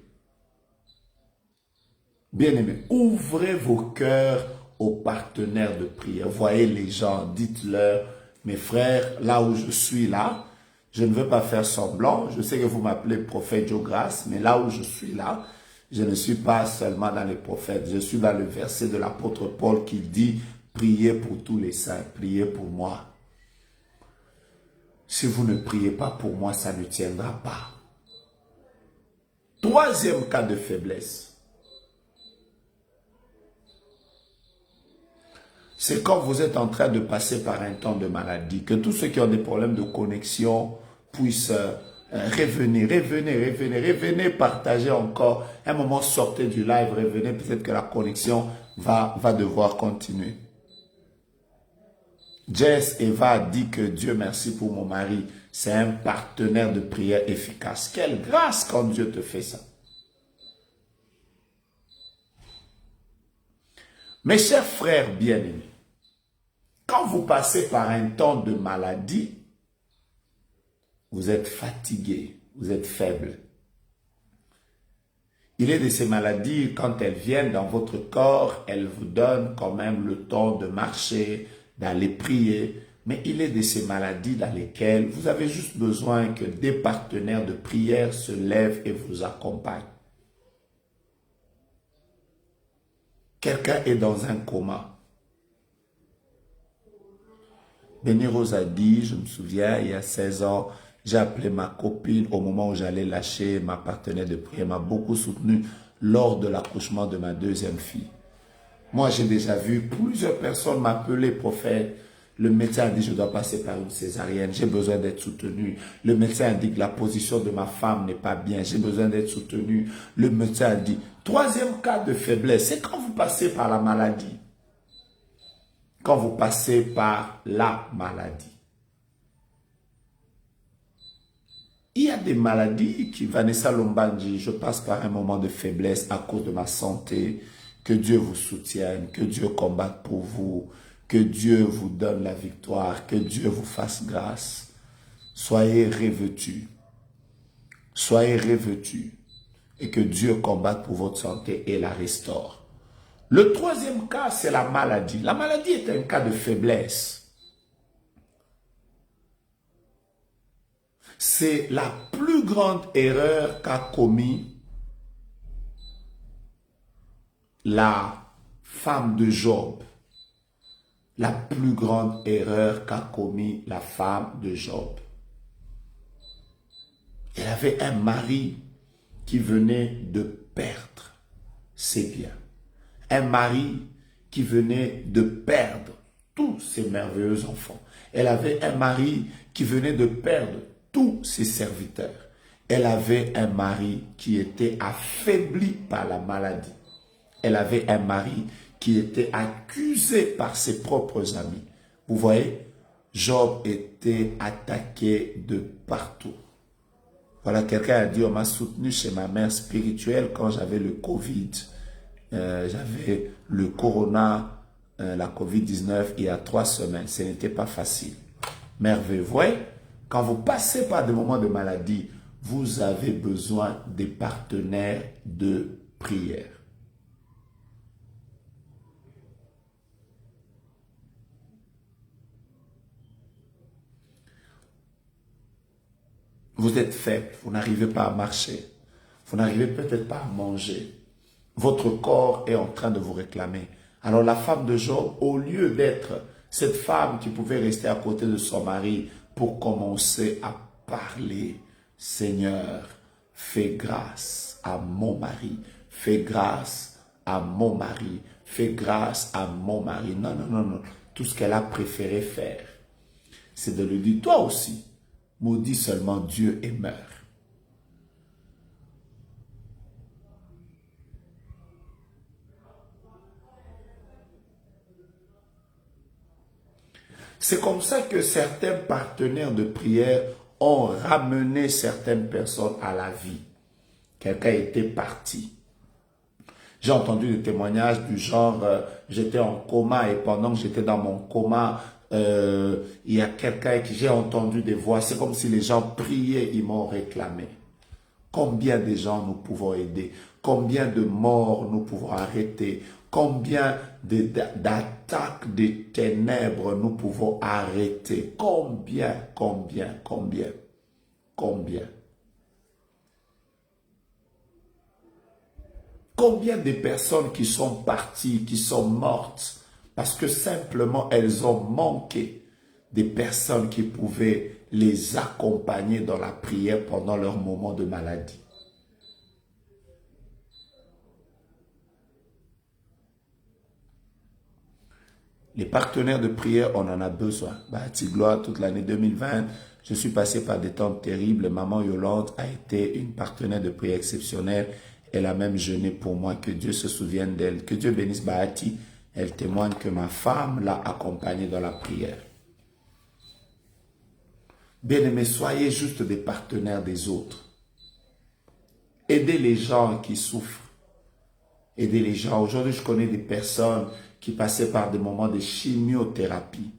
Speaker 2: Bien-aimés, ouvrez vos cœurs aux partenaires de prière. Voyez les gens, dites-leur, mes frères, là où je suis là, je ne veux pas faire semblant. Je sais que vous m'appelez prophète Diogras, mais là où je suis là, je ne suis pas seulement dans les prophètes. Je suis dans le verset de l'apôtre Paul qui dit, priez pour tous les saints, priez pour moi. Si vous ne priez pas pour moi, ça ne tiendra pas. Troisième cas de faiblesse. C'est quand vous êtes en train de passer par un temps de maladie, que tous ceux qui ont des problèmes de connexion puissent revenez, partager encore. Un moment, sortez du live, revenez, peut-être que la connexion va devoir continuer. Jess Eva dit que Dieu merci pour mon mari. C'est un partenaire de prière efficace. Quelle grâce quand Dieu te fait ça. Mes chers frères bien-aimés, quand vous passez par un temps de maladie, vous êtes fatigué, vous êtes faible. Il est de ces maladies, quand elles viennent dans votre corps, elles vous donnent quand même le temps de marcher, d'aller prier. Mais il est de ces maladies dans lesquelles vous avez juste besoin que des partenaires de prière se lèvent et vous accompagnent. Quelqu'un est dans un coma. Béni Rose a dit, je me souviens, il y a 16 ans, j'ai appelé ma copine au moment où j'allais lâcher ma partenaire de prière. Elle m'a beaucoup soutenu lors de l'accouchement de ma deuxième fille. Moi, j'ai déjà vu plusieurs personnes m'appeler prophète. Le médecin a dit, je dois passer par une césarienne, j'ai besoin d'être soutenu. Le médecin a dit que la position de ma femme n'est pas bien, j'ai besoin d'être soutenu. Le médecin a dit, troisième cas de faiblesse, c'est quand vous passez par la maladie. Quand vous passez par la maladie. Il y a des maladies qui, Vanessa Lombanji, je passe par un moment de faiblesse à cause de ma santé. Que Dieu vous soutienne, que Dieu combatte pour vous, que Dieu vous donne la victoire, que Dieu vous fasse grâce. Soyez revêtus. Soyez revêtus. Et que Dieu combatte pour votre santé et la restaure. Le troisième cas, c'est la maladie. La maladie est un cas de faiblesse. C'est la plus grande erreur qu'a commis la femme de Job. La plus grande erreur qu'a commis la femme de Job. Elle avait un mari qui venait de perdre ses biens. Un mari qui venait de perdre tous ses merveilleux enfants. Elle avait un mari qui venait de perdre tous ses serviteurs. Elle avait un mari qui était affaibli par la maladie. Elle avait un mari qui était accusé par ses propres amis. Vous voyez, Job était attaqué de partout. Voilà, quelqu'un a dit, on m'a soutenu chez ma mère spirituelle quand j'avais le Covid. J'avais le corona, la Covid-19 il y a 3 semaines. Ce n'était pas facile. Merveilleux. Vous voyez, quand vous passez par des moments de maladie, vous avez besoin des partenaires de prière. Vous êtes faible, vous n'arrivez pas à marcher, vous n'arrivez peut-être pas à manger. Votre corps est en train de vous réclamer. Alors la femme de Job, au lieu d'être cette femme qui pouvait rester à côté de son mari pour commencer à parler, Seigneur, fais grâce à mon mari, fais grâce à mon mari, fais grâce à mon mari. Non, non, non, non. Tout ce qu'elle a préféré faire, c'est de lui dire, toi aussi, maudis seulement Dieu et meurs. C'est comme ça que certains partenaires de prière ont ramené certaines personnes à la vie. Quelqu'un était parti. J'ai entendu des témoignages du genre, j'étais en coma et pendant que j'étais dans mon coma, il y a quelqu'un qui j'ai entendu des voix. C'est comme si les gens priaient, ils m'ont réclamé. Combien de gens nous pouvons aider? Combien de morts nous pouvons arrêter? Combien d'attaques des ténèbres nous pouvons arrêter? Combien, combien, combien, combien? Combien de personnes qui sont parties, qui sont mortes, parce que simplement elles ont manqué des personnes qui pouvaient les accompagner dans la prière pendant leur moment de maladie. Les partenaires de prière, on en a besoin. Bâti gloire, toute l'année 2020, je suis passé par des temps terribles. Maman Yolande a été une partenaire de prière exceptionnelle. Elle a même jeûné pour moi, que Dieu se souvienne d'elle. Que Dieu bénisse Bahati. Elle témoigne que ma femme l'a accompagnée dans la prière. Bien-aimés, soyez juste des partenaires des autres. Aidez les gens qui souffrent. Aidez les gens. Aujourd'hui, je connais des personnes qui passaient par des moments de chimiothérapie.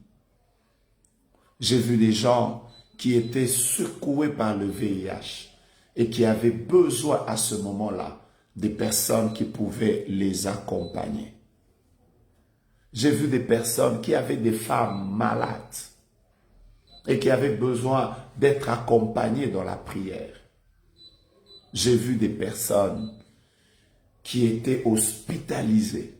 Speaker 2: J'ai vu des gens qui étaient secoués par le VIH et qui avaient besoin à ce moment-là des personnes qui pouvaient les accompagner. J'ai vu des personnes qui avaient des femmes malades et qui avaient besoin d'être accompagnées dans la prière. J'ai vu des personnes qui étaient hospitalisées,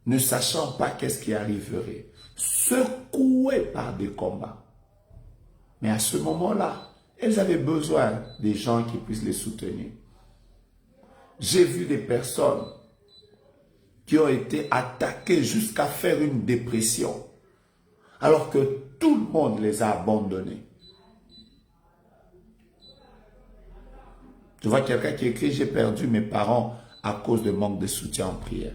Speaker 2: ne sachant pas qu'est-ce qui arriverait, secouées par des combats. Mais à ce moment-là, elles avaient besoin des gens qui puissent les soutenir. J'ai vu des personnes qui ont été attaquées jusqu'à faire une dépression, alors que tout le monde les a abandonnés. Je vois quelqu'un qui écrit « J'ai perdu mes parents à cause de manque de soutien en prière ».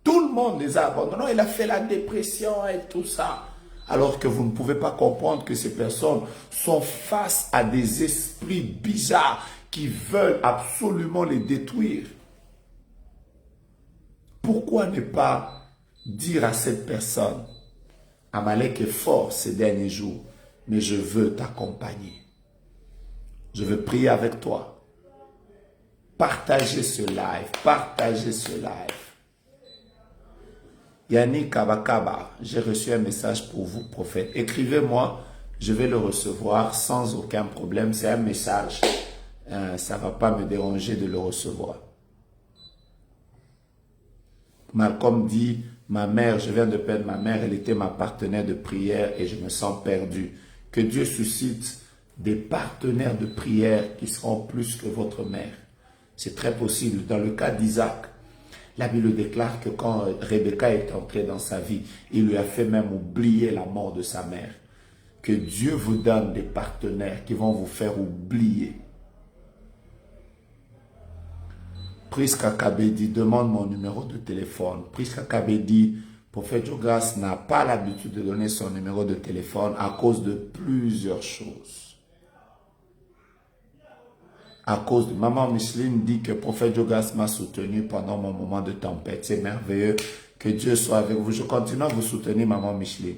Speaker 2: Tout le monde les a abandonnés. Il a fait la dépression et tout ça. Alors que vous ne pouvez pas comprendre que ces personnes sont face à des esprits bizarres qui veulent absolument les détruire. Pourquoi ne pas dire à cette personne, Amalek est fort ces derniers jours, mais je veux t'accompagner. Je veux prier avec toi. Partagez ce live, partagez ce live. Yannick Kabakaba, j'ai reçu un message pour vous, prophète. Écrivez-moi, je vais le recevoir sans aucun problème. C'est un message. Ça ne va pas me déranger de le recevoir. Malcolm dit, ma mère, je viens de perdre ma mère, elle était ma partenaire de prière et je me sens perdu. Que Dieu suscite des partenaires de prière qui seront plus que votre mère. C'est très possible. Dans le cas d'Isaac, la Bible déclare que quand Rebecca est entrée dans sa vie, il lui a fait même oublier la mort de sa mère. Que Dieu vous donne des partenaires qui vont vous faire oublier. Priska Kabedi demande mon numéro de téléphone. Priska Kabedi, Prophète Joe-Grâce n'a pas l'habitude de donner son numéro de téléphone à cause de plusieurs choses. À cause de Maman Micheline dit que Prophète Joe-Grâce m'a soutenu pendant mon moment de tempête. C'est merveilleux. Que Dieu soit avec vous. Je continue à vous soutenir, Maman Micheline.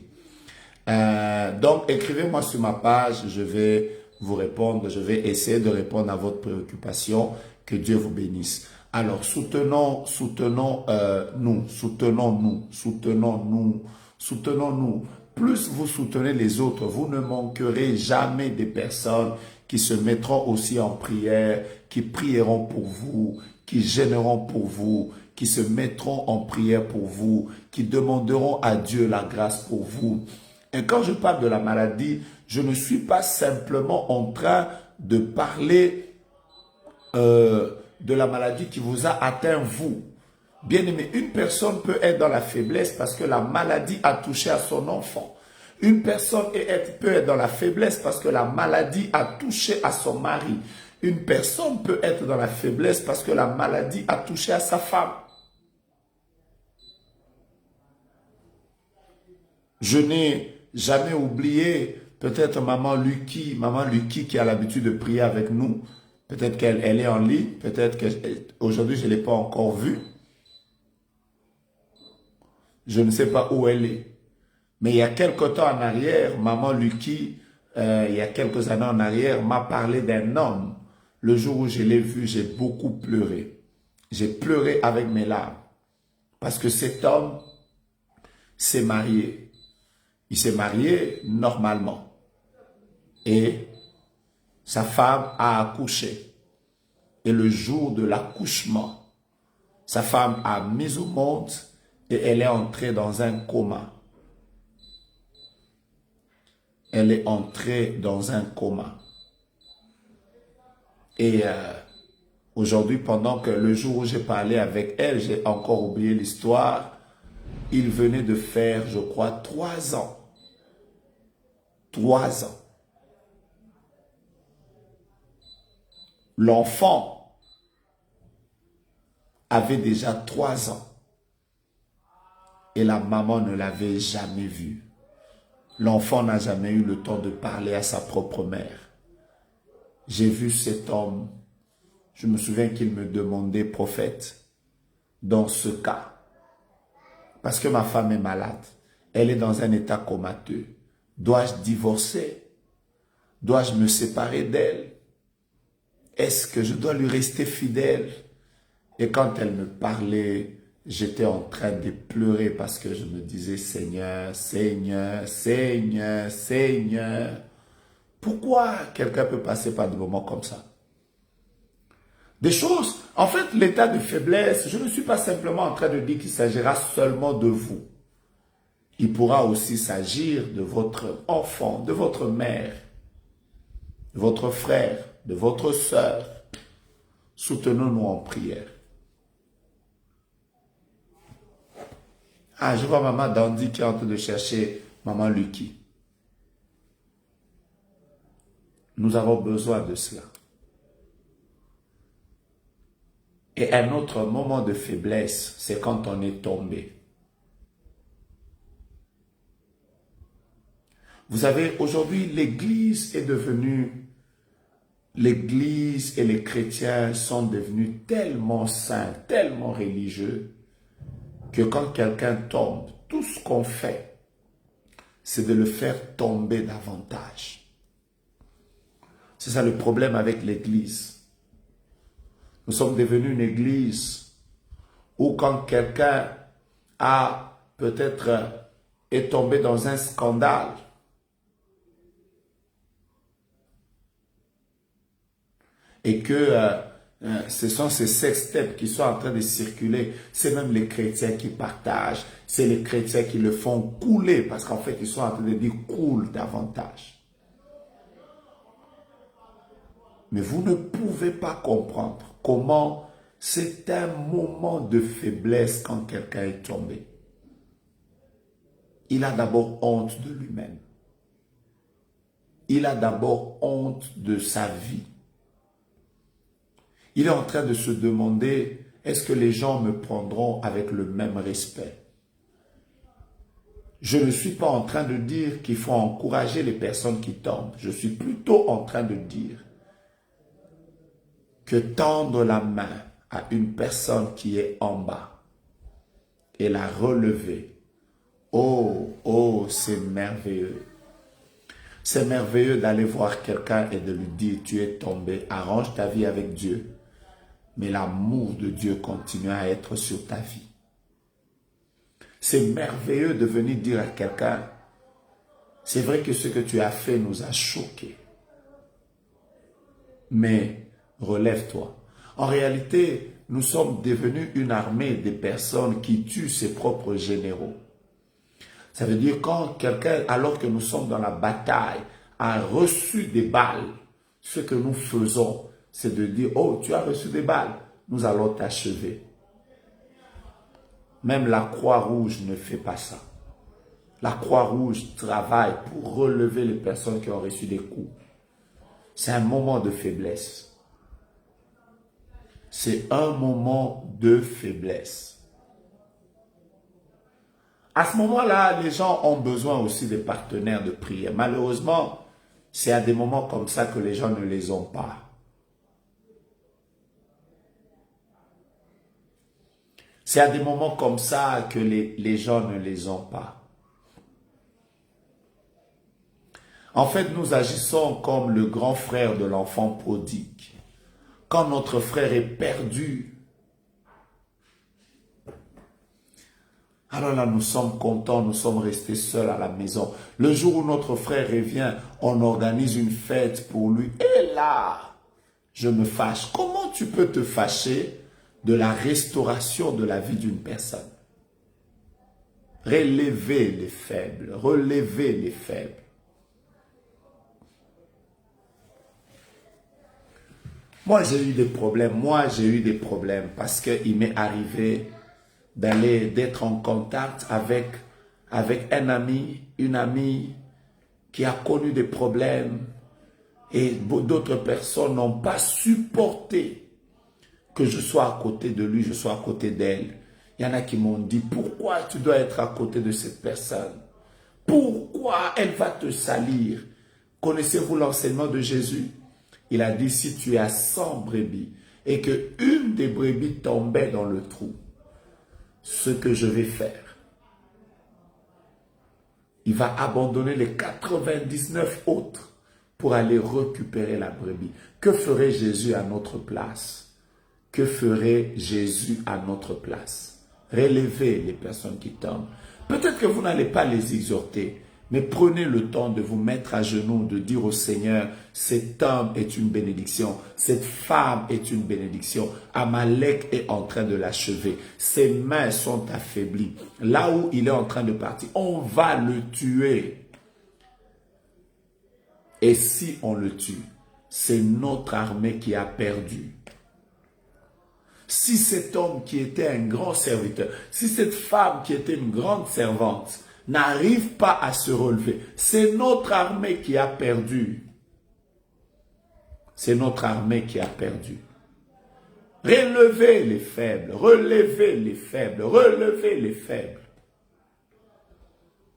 Speaker 2: Donc, écrivez-moi sur ma page. Je vais vous répondre. Je vais essayer de répondre à votre préoccupation. Que Dieu vous bénisse. Alors, soutenons-nous. Plus vous soutenez les autres, vous ne manquerez jamais des personnes qui se mettront aussi en prière, qui prieront pour vous, qui gêneront pour vous, qui se mettront en prière pour vous, qui demanderont à Dieu la grâce pour vous. Et quand je parle de la maladie, je ne suis pas simplement en train de parler de la maladie qui vous a atteint vous. Bien aimé, une personne peut être dans la faiblesse parce que la maladie a touché à son enfant. Une personne peut être dans la faiblesse parce que la maladie a touché à son mari. Une personne peut être dans la faiblesse parce que la maladie a touché à sa femme. Je n'ai jamais oublié peut-être Maman Lucky qui a l'habitude de prier avec nous. Peut-être qu'elle est en ligne, peut-être qu'aujourd'hui je ne l'ai pas encore vue. Je ne sais pas où elle est. Mais il y a quelque temps en arrière, Maman Lucky, il y a quelques années en arrière, m'a parlé d'un homme. Le jour où je l'ai vu, j'ai beaucoup pleuré. J'ai pleuré avec mes larmes. Parce que cet homme s'est marié. Il s'est marié normalement. Et sa femme a accouché. Et le jour de l'accouchement, sa femme a mis au monde et elle est entrée dans un coma. Elle est entrée dans un coma. Et aujourd'hui, pendant que le jour où j'ai parlé avec elle, j'ai encore oublié l'histoire, il venait de faire, je crois, 3 ans. 3 ans. L'enfant avait déjà 3 ans. Et la maman ne l'avait jamais vu. L'enfant n'a jamais eu le temps de parler à sa propre mère. J'ai vu cet homme. Je me souviens qu'il me demandait, prophète, dans ce cas, parce que ma femme est malade, elle est dans un état comateux. Dois-je divorcer? Dois-je me séparer d'elle? Est-ce que je dois lui rester fidèle? Et quand elle me parlait, j'étais en train de pleurer parce que je me disais, Seigneur, Seigneur, Seigneur, Seigneur. Pourquoi quelqu'un peut passer par des moments comme ça? Des choses, en fait, l'état de faiblesse, je ne suis pas simplement en train de dire qu'il s'agira seulement de vous. Il pourra aussi s'agir de votre enfant, de votre mère, de votre frère, de votre sœur. Soutenons-nous en prière. Ah, je vois Maman Dandy qui est en train de chercher Maman Lucky. Nous avons besoin de cela. Et un autre moment de faiblesse, c'est quand on est tombé. Vous savez, aujourd'hui, l'Église est devenue, l'Église et les chrétiens sont devenus tellement saints, tellement religieux, que quand quelqu'un tombe, tout ce qu'on fait, c'est de le faire tomber davantage. C'est ça le problème avec l'Église. Nous sommes devenus une Église où quand quelqu'un est tombé dans un scandale, et que ce sont ces sextapes qui sont en train de circuler. C'est même les chrétiens qui partagent. C'est les chrétiens qui le font couler parce qu'en fait, ils sont en train de dire coule davantage. Mais vous ne pouvez pas comprendre comment c'est un moment de faiblesse quand quelqu'un est tombé. Il a d'abord honte de lui-même. Il a d'abord honte de sa vie. Il est en train de se demander, est-ce que les gens me prendront avec le même respect? Je ne suis pas en train de dire qu'il faut encourager les personnes qui tombent. Je suis plutôt en train de dire que tendre la main à une personne qui est en bas et la relever, oh, c'est merveilleux. C'est merveilleux d'aller voir quelqu'un et de lui dire, tu es tombé, arrange ta vie avec Dieu. Mais l'amour de Dieu continue à être sur ta vie. C'est merveilleux de venir dire à quelqu'un, c'est vrai que ce que tu as fait nous a choqués. Mais relève-toi. En réalité, nous sommes devenus une armée de personnes qui tuent ses propres généraux. Ça veut dire quand quelqu'un, alors que nous sommes dans la bataille, a reçu des balles, ce que nous faisons, c'est de dire, oh, tu as reçu des balles, nous allons t'achever. Même la Croix-Rouge ne fait pas ça. La Croix-Rouge travaille pour relever les personnes qui ont reçu des coups. C'est un moment de faiblesse. C'est un moment de faiblesse. À ce moment-là, les gens ont besoin aussi de partenaires de prière. Malheureusement, c'est à des moments comme ça que les gens ne les ont pas. C'est à des moments comme ça que les gens ne les ont pas. En fait, nous agissons comme le grand frère de l'enfant prodigue. Quand notre frère est perdu, alors là, nous sommes contents, nous sommes restés seuls à la maison. Le jour où notre frère revient, on organise une fête pour lui. Et là, je me fâche. Comment tu peux te fâcher de la restauration de la vie d'une personne? Relevez les faibles, relevez les faibles. Moi, j'ai eu des problèmes parce qu'il m'est arrivé d'être en contact avec un ami, une amie qui a connu des problèmes et d'autres personnes n'ont pas supporté que je sois à côté de lui, je sois à côté d'elle. Il y en a qui m'ont dit, pourquoi tu dois être à côté de cette personne? Pourquoi elle va te salir? Connaissez-vous l'enseignement de Jésus? Il a dit, si tu as 100 brebis et qu'une des brebis tombait dans le trou, ce que je vais faire, il va abandonner les 99 autres pour aller récupérer la brebis. Que ferait Jésus à notre place? Que ferait Jésus à notre place? Relevez les personnes qui tombent. Peut-être que vous n'allez pas les exhorter, mais prenez le temps de vous mettre à genoux, de dire au Seigneur, cet homme est une bénédiction, cette femme est une bénédiction. Amalek est en train de l'achever. Ses mains sont affaiblies. Là où il est en train de partir, on va le tuer. Et si on le tue, c'est notre armée qui a perdu. Si cet homme qui était un grand serviteur, si cette femme qui était une grande servante n'arrive pas à se relever, c'est notre armée qui a perdu. C'est notre armée qui a perdu. Relevez les faibles, relevez les faibles, relevez les faibles.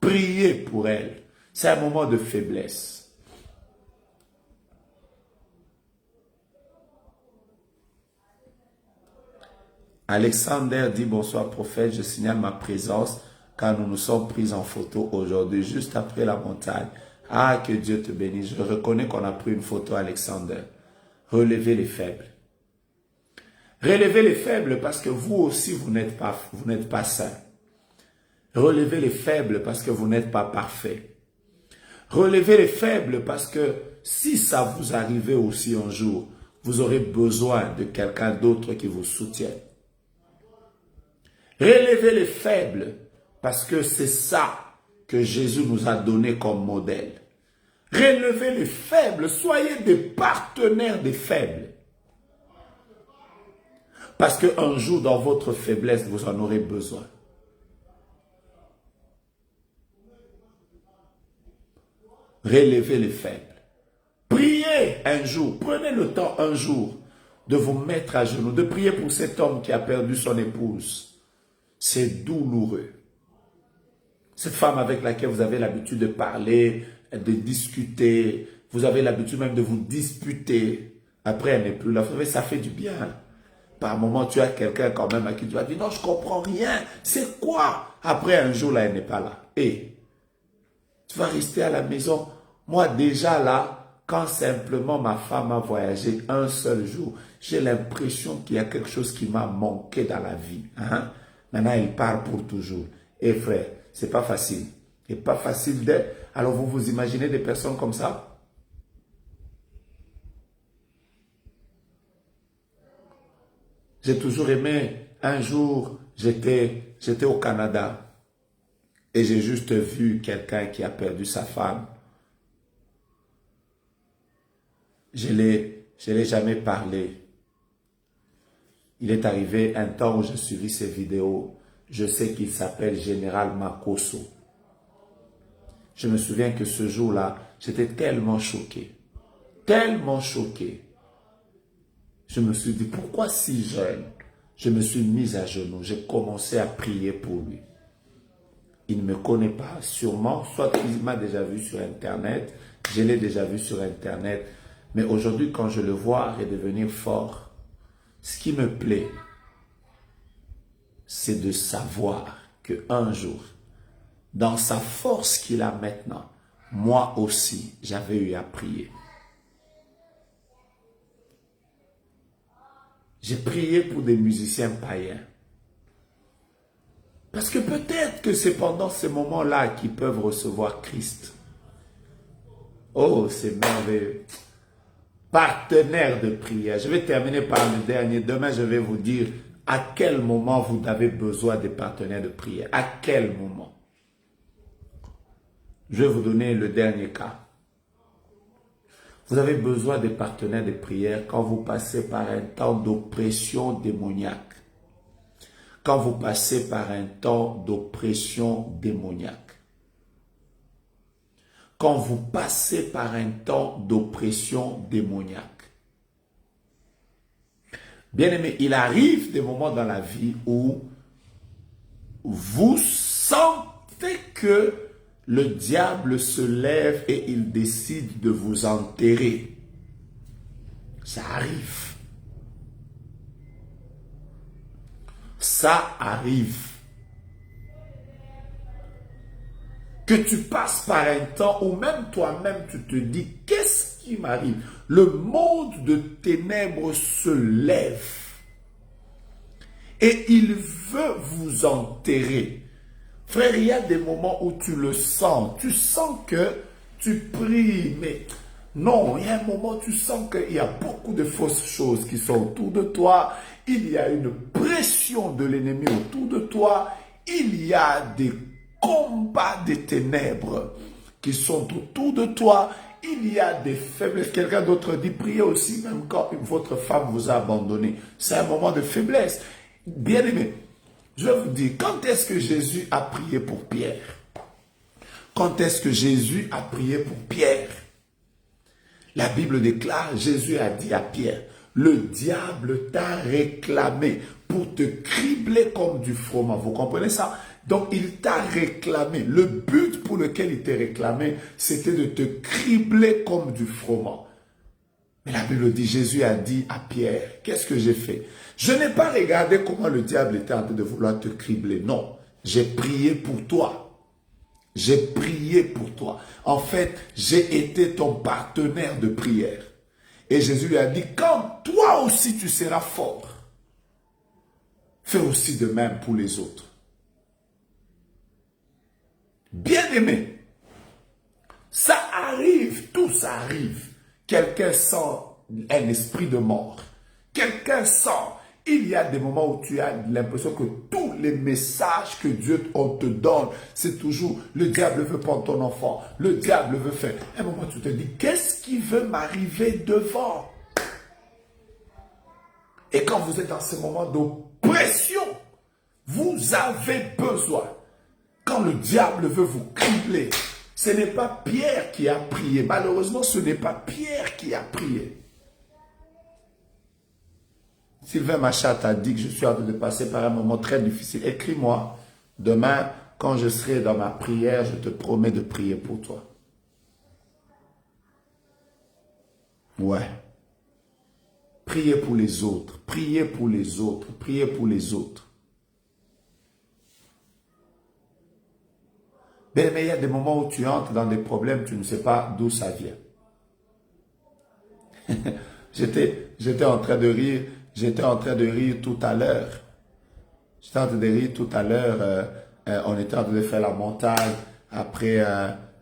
Speaker 2: Priez pour elles. C'est un moment de faiblesse. Alexander dit, bonsoir prophète, je signale ma présence car nous nous sommes pris en photo aujourd'hui, juste après la montagne. Ah, que Dieu te bénisse. Je reconnais qu'on a pris une photo, Alexander. Relevez les faibles. Relevez les faibles parce que vous aussi, vous n'êtes pas saints. Relevez les faibles parce que vous n'êtes pas parfaits. Relevez les faibles parce que si ça vous arrivait aussi un jour, vous aurez besoin de quelqu'un d'autre qui vous soutienne. Relevez les faibles, parce que c'est ça que Jésus nous a donné comme modèle. Relevez les faibles, soyez des partenaires des faibles. Parce qu'un jour, dans votre faiblesse, vous en aurez besoin. Relevez les faibles. Priez un jour, prenez le temps un jour de vous mettre à genoux, de prier pour cet homme qui a perdu son épouse. C'est douloureux. Cette femme avec laquelle vous avez l'habitude de parler, de discuter, vous avez l'habitude même de vous disputer. Après, elle n'est plus là. Vous savez, ça fait du bien. Par moment, tu as quelqu'un quand même à qui tu vas dire, non, je ne comprends rien. C'est quoi? Après, un jour, là, elle n'est pas là. Et tu vas rester à la maison. Moi, déjà là, quand simplement ma femme a voyagé un seul jour, j'ai l'impression qu'il y a quelque chose qui m'a manqué dans la vie. Hein? Maintenant, elle part pour toujours. Et frère, c'est pas facile. C'est pas facile d'être. Alors, vous vous imaginez des personnes comme ça? J'ai toujours aimé. Un jour, j'étais au Canada et j'ai juste vu quelqu'un qui a perdu sa femme. Je l'ai jamais parlé. Il est arrivé un temps où je suivis ses vidéos. Je sais qu'il s'appelle Général Makosso. Je me souviens que ce jour-là, j'étais tellement choqué. Tellement choqué. Je me suis dit, pourquoi si jeune? Je me suis mis à genoux. J'ai commencé à prier pour lui. Il ne me connaît pas, sûrement. Soit il m'a déjà vu sur Internet. Je l'ai déjà vu sur Internet. Mais aujourd'hui, quand je le vois redevenir fort, ce qui me plaît, c'est de savoir qu'un jour, dans sa force qu'il a maintenant, moi aussi, j'avais eu à prier. J'ai prié pour des musiciens païens. Parce que peut-être que c'est pendant ces moments-là qu'ils peuvent recevoir Christ. Oh, c'est merveilleux. Partenaire de prière. Je vais terminer par le dernier. Demain, je vais vous dire à quel moment vous avez besoin de partenaires de prière. À quel moment? Je vais vous donner le dernier cas. Vous avez besoin de partenaires de prière quand vous passez par un temps d'oppression démoniaque. Quand vous passez par un temps d'oppression démoniaque. Quand vous passez par un temps d'oppression démoniaque. Bien aimé, il arrive des moments dans la vie où vous sentez que le diable se lève et il décide de vous enterrer. Ça arrive. Ça arrive. Que tu passes par un temps où même toi-même tu te dis, qu'est-ce qui m'arrive? Le monde de ténèbres se lève. Et il veut vous enterrer. Frère, il y a des moments où tu le sens. Tu sens que tu pries, mais non, il y a un moment où tu sens qu'il y a beaucoup de fausses choses qui sont autour de toi. Il y a une pression de l'ennemi autour de toi. Il y a des combats des ténèbres qui sont autour de toi. Il y a des faiblesses. Quelqu'un d'autre dit, priez aussi même quand votre femme vous a abandonné. C'est un moment de faiblesse. Bien aimé, je vais vous dire, quand est-ce que Jésus a prié pour Pierre? Quand est-ce que Jésus a prié pour Pierre? La Bible déclare, Jésus a dit à Pierre, le diable t'a réclamé pour te cribler comme du froment. Vous comprenez ça? Donc, il t'a réclamé. Le but pour lequel il t'a réclamé, c'était de te cribler comme du froment. Mais la Bible dit, Jésus a dit à Pierre, qu'est-ce que j'ai fait? Je n'ai pas regardé comment le diable était en train de vouloir te cribler. Non, j'ai prié pour toi. J'ai prié pour toi. En fait, j'ai été ton partenaire de prière. Et Jésus lui a dit, quand toi aussi tu seras fort, fais aussi de même pour les autres. Bien-aimé, ça arrive, tout ça arrive. Quelqu'un sent un esprit de mort. Quelqu'un sent. Il y a des moments où tu as l'impression que tous les messages que Dieu te donne, c'est toujours le diable veut prendre ton enfant, le diable veut faire. À un moment, tu te dis, qu'est-ce qui veut m'arriver devant? Et quand vous êtes dans ce moment d'oppression, vous avez besoin. Quand le diable veut vous cribler, ce n'est pas Pierre qui a prié. Malheureusement, ce n'est pas Pierre qui a prié. Sylvain Machat a dit que je suis en train de passer par un moment très difficile. Écris-moi. Demain, quand je serai dans ma prière, je te promets de prier pour toi. Ouais. Priez pour les autres. Priez pour les autres. Priez pour les autres. Mais il y a des moments où tu entres dans des problèmes, tu ne sais pas d'où ça vient. J'étais en train de rire. J'étais en train de rire tout à l'heure. J'étais en train de rire tout à l'heure. On était en train de faire la montagne. Après,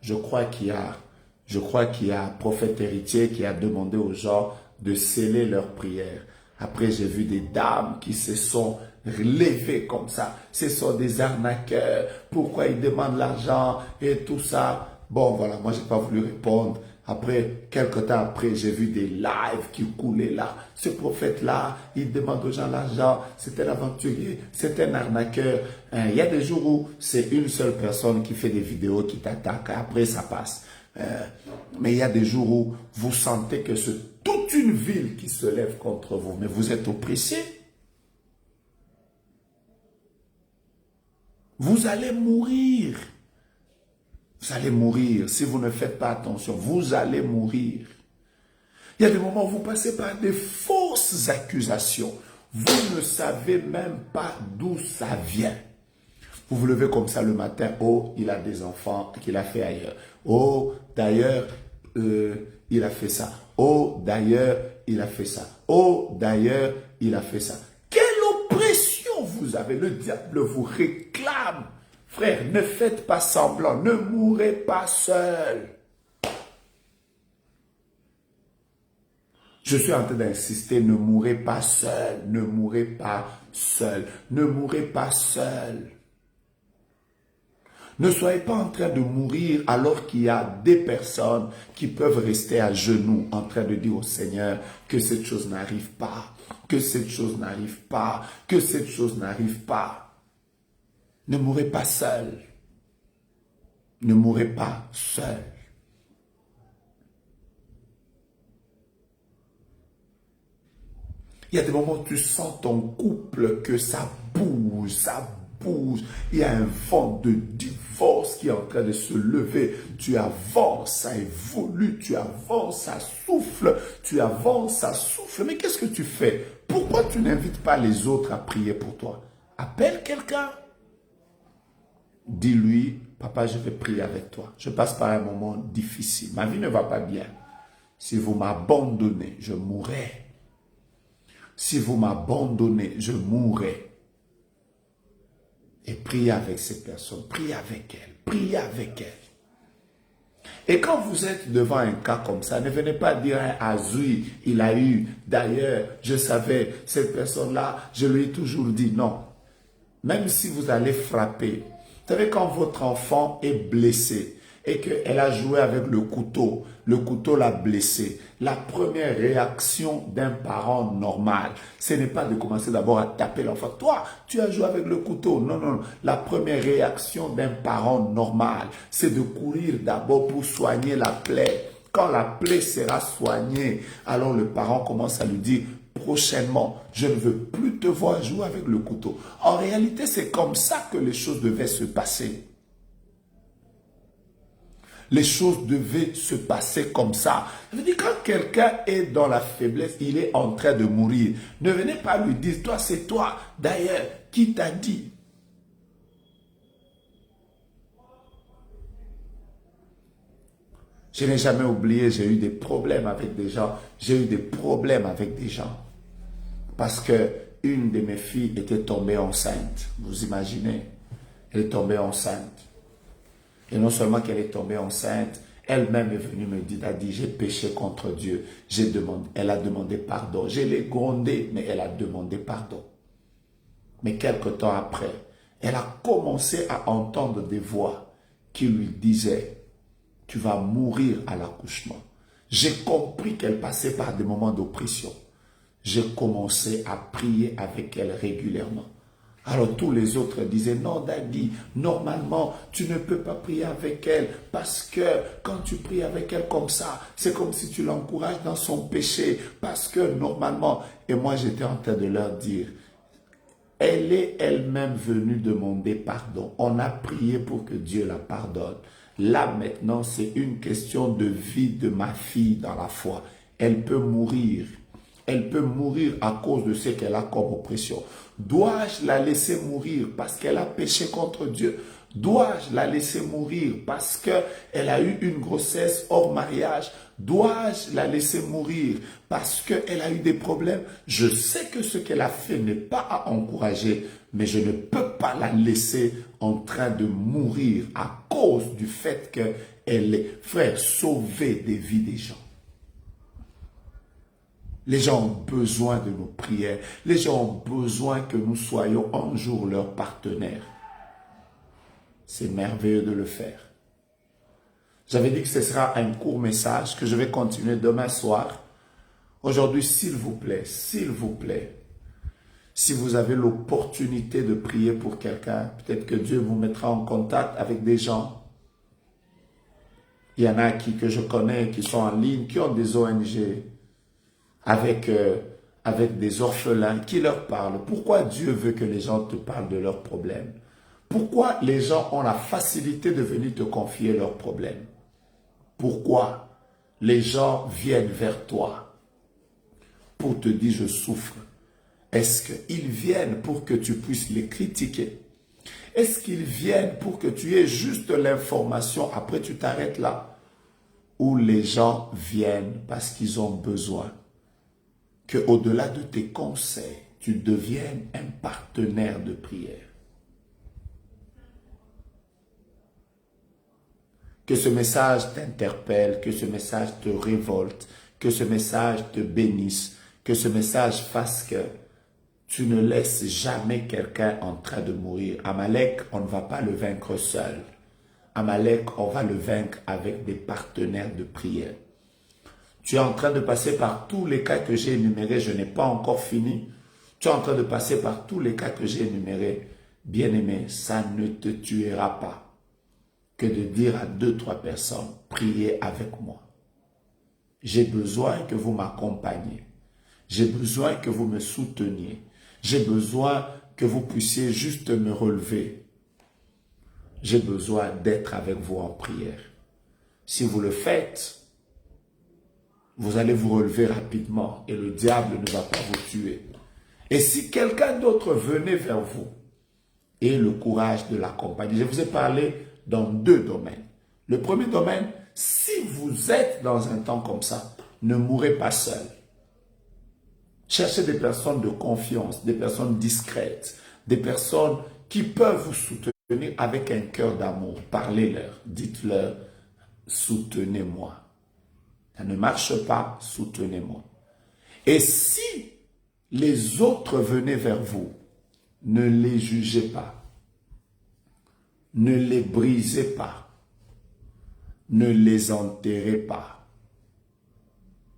Speaker 2: je crois qu'il y a prophète héritier qui a demandé aux gens de sceller leurs prières. Après, j'ai vu des dames qui se sont levées comme ça. Ce sont des arnaqueurs. Pourquoi ils demandent l'argent et tout ça? Bon, voilà, moi, j'ai pas voulu répondre. Après, quelques temps après, j'ai vu des lives qui coulaient là. Ce prophète-là, il demande aux gens l'argent. C'est un aventurier, c'est un arnaqueur. Il y a des jours où c'est une seule personne qui fait des vidéos, qui t'attaque. Après, ça passe. Mais il y a des jours où vous sentez que c'est toute une ville qui se lève contre vous. Mais vous êtes oppressé. Vous allez mourir. Vous allez mourir. Si vous ne faites pas attention, vous allez mourir. Il y a des moments où vous passez par des fausses accusations. Vous ne savez même pas d'où ça vient. Vous vous levez comme ça le matin. Oh, il a des enfants qu'il a fait ailleurs. Oh, d'ailleurs, il a fait ça. Oh, d'ailleurs, il a fait ça. Oh, d'ailleurs, il a fait ça. Quelle oppression vous avez. Le diable vous réclame. Frère, ne faites pas semblant, ne mourrez pas seul. Je suis en train d'insister, ne mourrez pas seul, ne mourrez pas seul, ne mourrez pas seul. Ne soyez pas en train de mourir alors qu'il y a des personnes qui peuvent rester à genoux en train de dire au Seigneur que cette chose n'arrive pas, que cette chose n'arrive pas, que cette chose n'arrive pas. Ne mourrez pas seul. Ne mourrez pas seul. Il y a des moments où tu sens ton couple que ça bouge, ça bouge. Il y a un vent de divorce qui est en train de se lever. Tu avances, ça évolue, tu avances, ça souffle, tu avances, ça souffle. Mais qu'est-ce que tu fais? Pourquoi tu n'invites pas les autres à prier pour toi? Appelle quelqu'un. Dis-lui, papa, je vais prier avec toi. Je passe par un moment difficile. Ma vie ne va pas bien. Si vous m'abandonnez, je mourrai. Si vous m'abandonnez, je mourrai. Et priez avec ces personnes. Priez avec elles. Priez avec elles. Et quand vous êtes devant un cas comme ça, ne venez pas dire à Azoui, il a eu. D'ailleurs, je savais, cette personne-là, je lui ai toujours dit non. Même si vous allez frapper, vous savez, quand votre enfant est blessé et qu'elle a joué avec le couteau l'a blessé, la première réaction d'un parent normal, ce n'est pas de commencer d'abord à taper l'enfant. Toi, tu as joué avec le couteau. Non, non, non. La première réaction d'un parent normal, c'est de courir d'abord pour soigner la plaie. Quand la plaie sera soignée, alors le parent commence à lui dire, prochainement, je ne veux plus te voir jouer avec le couteau. En réalité, c'est comme ça que les choses devaient se passer. Les choses devaient se passer comme ça. Je veux dire, quand quelqu'un est dans la faiblesse, il est en train de mourir. Ne venez pas lui dire, toi, c'est toi. D'ailleurs, qui t'a dit? Je n'ai jamais oublié, j'ai eu des problèmes avec des gens. J'ai eu des problèmes avec des gens. Parce que une de mes filles était tombée enceinte. Vous imaginez? Elle est tombée enceinte. Et non seulement qu'elle est tombée enceinte, Elle-même est venue me dire, elle a dit, j'ai péché contre Dieu. Elle a demandé pardon. Je l'ai grondé, mais elle a demandé pardon. Mais quelque temps après, elle a commencé à entendre des voix qui lui disaient, tu vas mourir à l'accouchement. J'ai compris qu'elle passait par des moments d'oppression. J'ai commencé à prier avec elle régulièrement. Alors tous les autres disaient, non Daddy, normalement tu ne peux pas prier avec elle parce que quand tu pries avec elle comme ça, c'est comme si tu l'encourages dans son péché parce que normalement, et moi j'étais en train de leur dire, elle est elle-même venue demander pardon. On a prié pour que Dieu la pardonne. Là maintenant, c'est une question de vie de ma fille dans la foi. Elle peut mourir. Elle peut mourir à cause de ce qu'elle a comme oppression. Dois-je la laisser mourir parce qu'elle a péché contre Dieu? Dois-je la laisser mourir parce qu'elle a eu une grossesse hors mariage? Dois-je la laisser mourir parce qu'elle a eu des problèmes? Je sais que ce qu'elle a fait n'est pas à encourager, mais je ne peux pas la laisser en train de mourir à cause du fait qu'elle est, frère, sauver des vies des gens. Les gens ont besoin de nos prières. Les gens ont besoin que nous soyons un jour leurs partenaires. C'est merveilleux de le faire. J'avais dit que ce sera un court message que je vais continuer demain soir. Aujourd'hui, s'il vous plaît, si vous avez l'opportunité de prier pour quelqu'un, peut-être que Dieu vous mettra en contact avec des gens. Il y en a que je connais, qui sont en ligne, qui ont des ONG, avec des orphelins, qui leur parlent. Pourquoi Dieu veut que les gens te parlent de leurs problèmes? Pourquoi les gens ont la facilité de venir te confier leurs problèmes? Pourquoi les gens viennent vers toi pour te dire je souffre? Est-ce qu'ils viennent pour que tu puisses les critiquer? Est-ce qu'ils viennent pour que tu aies juste l'information, après tu t'arrêtes là? Ou les gens viennent parce qu'ils ont besoin qu'au-delà de tes conseils, tu deviennes un partenaire de prière? Que ce message t'interpelle, que ce message te révolte, que ce message te bénisse, que ce message fasse que tu ne laisses jamais quelqu'un en train de mourir. Amalek, on ne va pas le vaincre seul. Amalek, on va le vaincre avec des partenaires de prière. Tu es en train de passer par tous les cas que j'ai énumérés, je n'ai pas encore fini. Tu es en train de passer par tous les cas que j'ai énumérés. Bien-aimé, ça ne te tuera pas que de dire à 2-3 personnes, priez avec moi. J'ai besoin que vous m'accompagniez. J'ai besoin que vous me souteniez. J'ai besoin que vous puissiez juste me relever. J'ai besoin d'être avec vous en prière. Si vous le faites, vous allez vous relever rapidement et le diable ne va pas vous tuer. Et si quelqu'un d'autre venait vers vous, ayez le courage de l'accompagner. Je vous ai parlé dans 2 domaines. Le premier domaine, si vous êtes dans un temps comme ça, ne mourrez pas seul. Cherchez des personnes de confiance, des personnes discrètes, des personnes qui peuvent vous soutenir avec un cœur d'amour. Parlez-leur, dites-leur, soutenez-moi. Ça ne marche pas, soutenez-moi. Et si les autres venaient vers vous, ne les jugez pas. Ne les brisez pas. Ne les enterrez pas.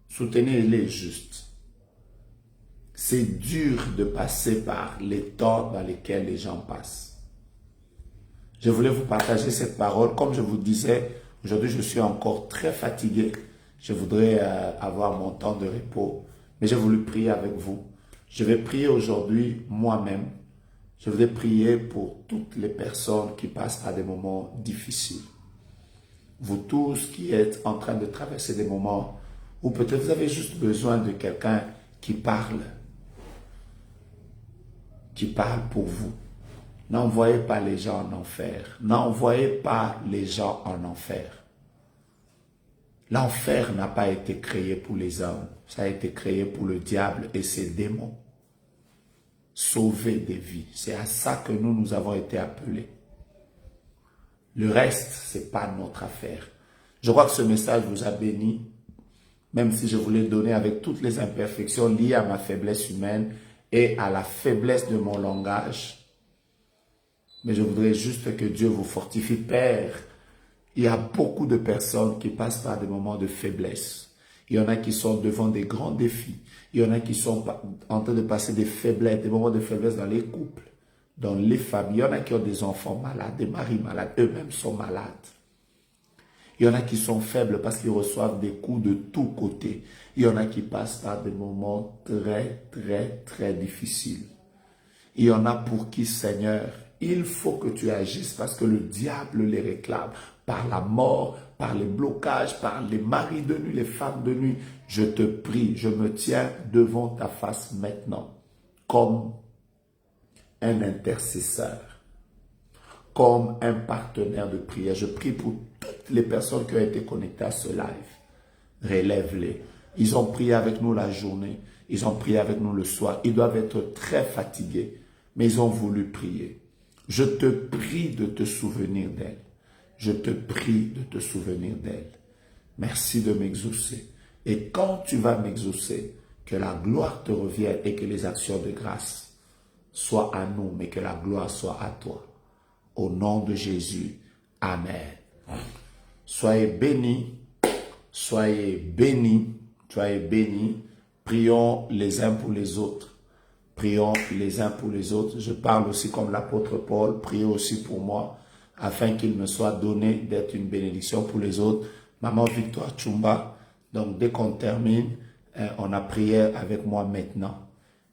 Speaker 2: Soutenez-les juste. C'est dur de passer par les temps dans lesquels les gens passent. Je voulais vous partager cette parole. Comme je vous disais, aujourd'hui je suis encore très fatigué. Je voudrais avoir mon temps de repos. Mais j'ai voulu prier avec vous. Je vais prier aujourd'hui moi-même. Je voudrais prier pour toutes les personnes qui passent par des moments difficiles. Vous tous qui êtes en train de traverser des moments où peut-être vous avez juste besoin de quelqu'un qui parle pour vous. N'envoyez pas les gens en enfer. N'envoyez pas les gens en enfer. L'enfer n'a pas été créé pour les hommes. Ça a été créé pour le diable et ses démons. Sauver des vies. C'est à ça que nous avons été appelés. Le reste, ce n'est pas notre affaire. Je crois que ce message vous a béni, même si je voulais donner avec toutes les imperfections liées à ma faiblesse humaine et à la faiblesse de mon langage. Mais je voudrais juste que Dieu vous fortifie, Père. Il y a beaucoup de personnes qui passent par des moments de faiblesse. Il y en a qui sont devant des grands défis. Il y en a qui sont en train de passer des faiblesses, des moments de faiblesse dans les couples, dans les familles. Il y en a qui ont des enfants malades, des maris malades, eux-mêmes sont malades. Il y en a qui sont faibles parce qu'ils reçoivent des coups de tous côtés. Il y en a qui passent par des moments très, très, très difficiles. Il y en a pour qui, Seigneur, il faut que tu agisses parce que le diable les réclame. Par la mort, par les blocages, par les maris de nuit, les femmes de nuit. Je te prie, je me tiens devant ta face maintenant comme un intercesseur, comme un partenaire de prière. Je prie pour toutes les personnes qui ont été connectées à ce live. Relève-les. Ils ont prié avec nous la journée. Ils ont prié avec nous le soir. Ils doivent être très fatigués, mais ils ont voulu prier. Je te prie de te souvenir d'elles. Je te prie de te souvenir d'elle. Merci de m'exaucer. Et quand tu vas m'exaucer, que la gloire te revienne et que les actions de grâce soient à nous, mais que la gloire soit à toi. Au nom de Jésus. Amen. Soyez bénis. Soyez bénis. Soyez bénis. Prions les uns pour les autres. Prions les uns pour les autres. Je parle aussi comme l'apôtre Paul. Priez aussi pour moi, afin qu'il me soit donné d'être une bénédiction pour les autres. Maman Victoire Chumba, donc dès qu'on termine, on a prié avec moi maintenant.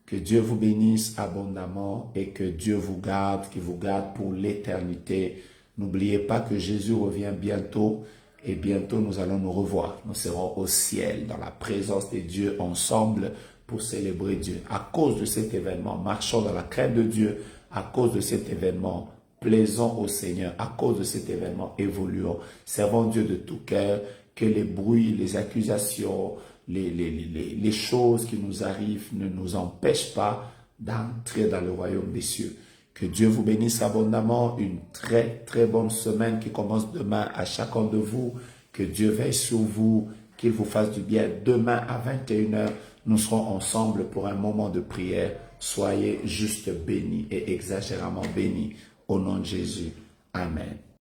Speaker 2: Que Dieu vous bénisse abondamment et que Dieu vous garde, qu'il vous garde pour l'éternité. N'oubliez pas que Jésus revient bientôt et bientôt nous allons nous revoir. Nous serons au ciel, dans la présence de Dieu, ensemble pour célébrer Dieu. À cause de cet événement, marchons dans la crainte de Dieu. À cause de cet événement, plaisons au Seigneur. À cause de cet événement, évoluons. Servons Dieu de tout cœur. Que les bruits, les accusations, les choses qui nous arrivent ne nous empêchent pas d'entrer dans le royaume des cieux. Que Dieu vous bénisse abondamment. Une très, très bonne semaine qui commence demain à chacun de vous. Que Dieu veille sur vous, qu'il vous fasse du bien. Demain à 21h, nous serons ensemble pour un moment de prière. Soyez juste bénis et exagérément bénis. Au nom de Jésus. Amen.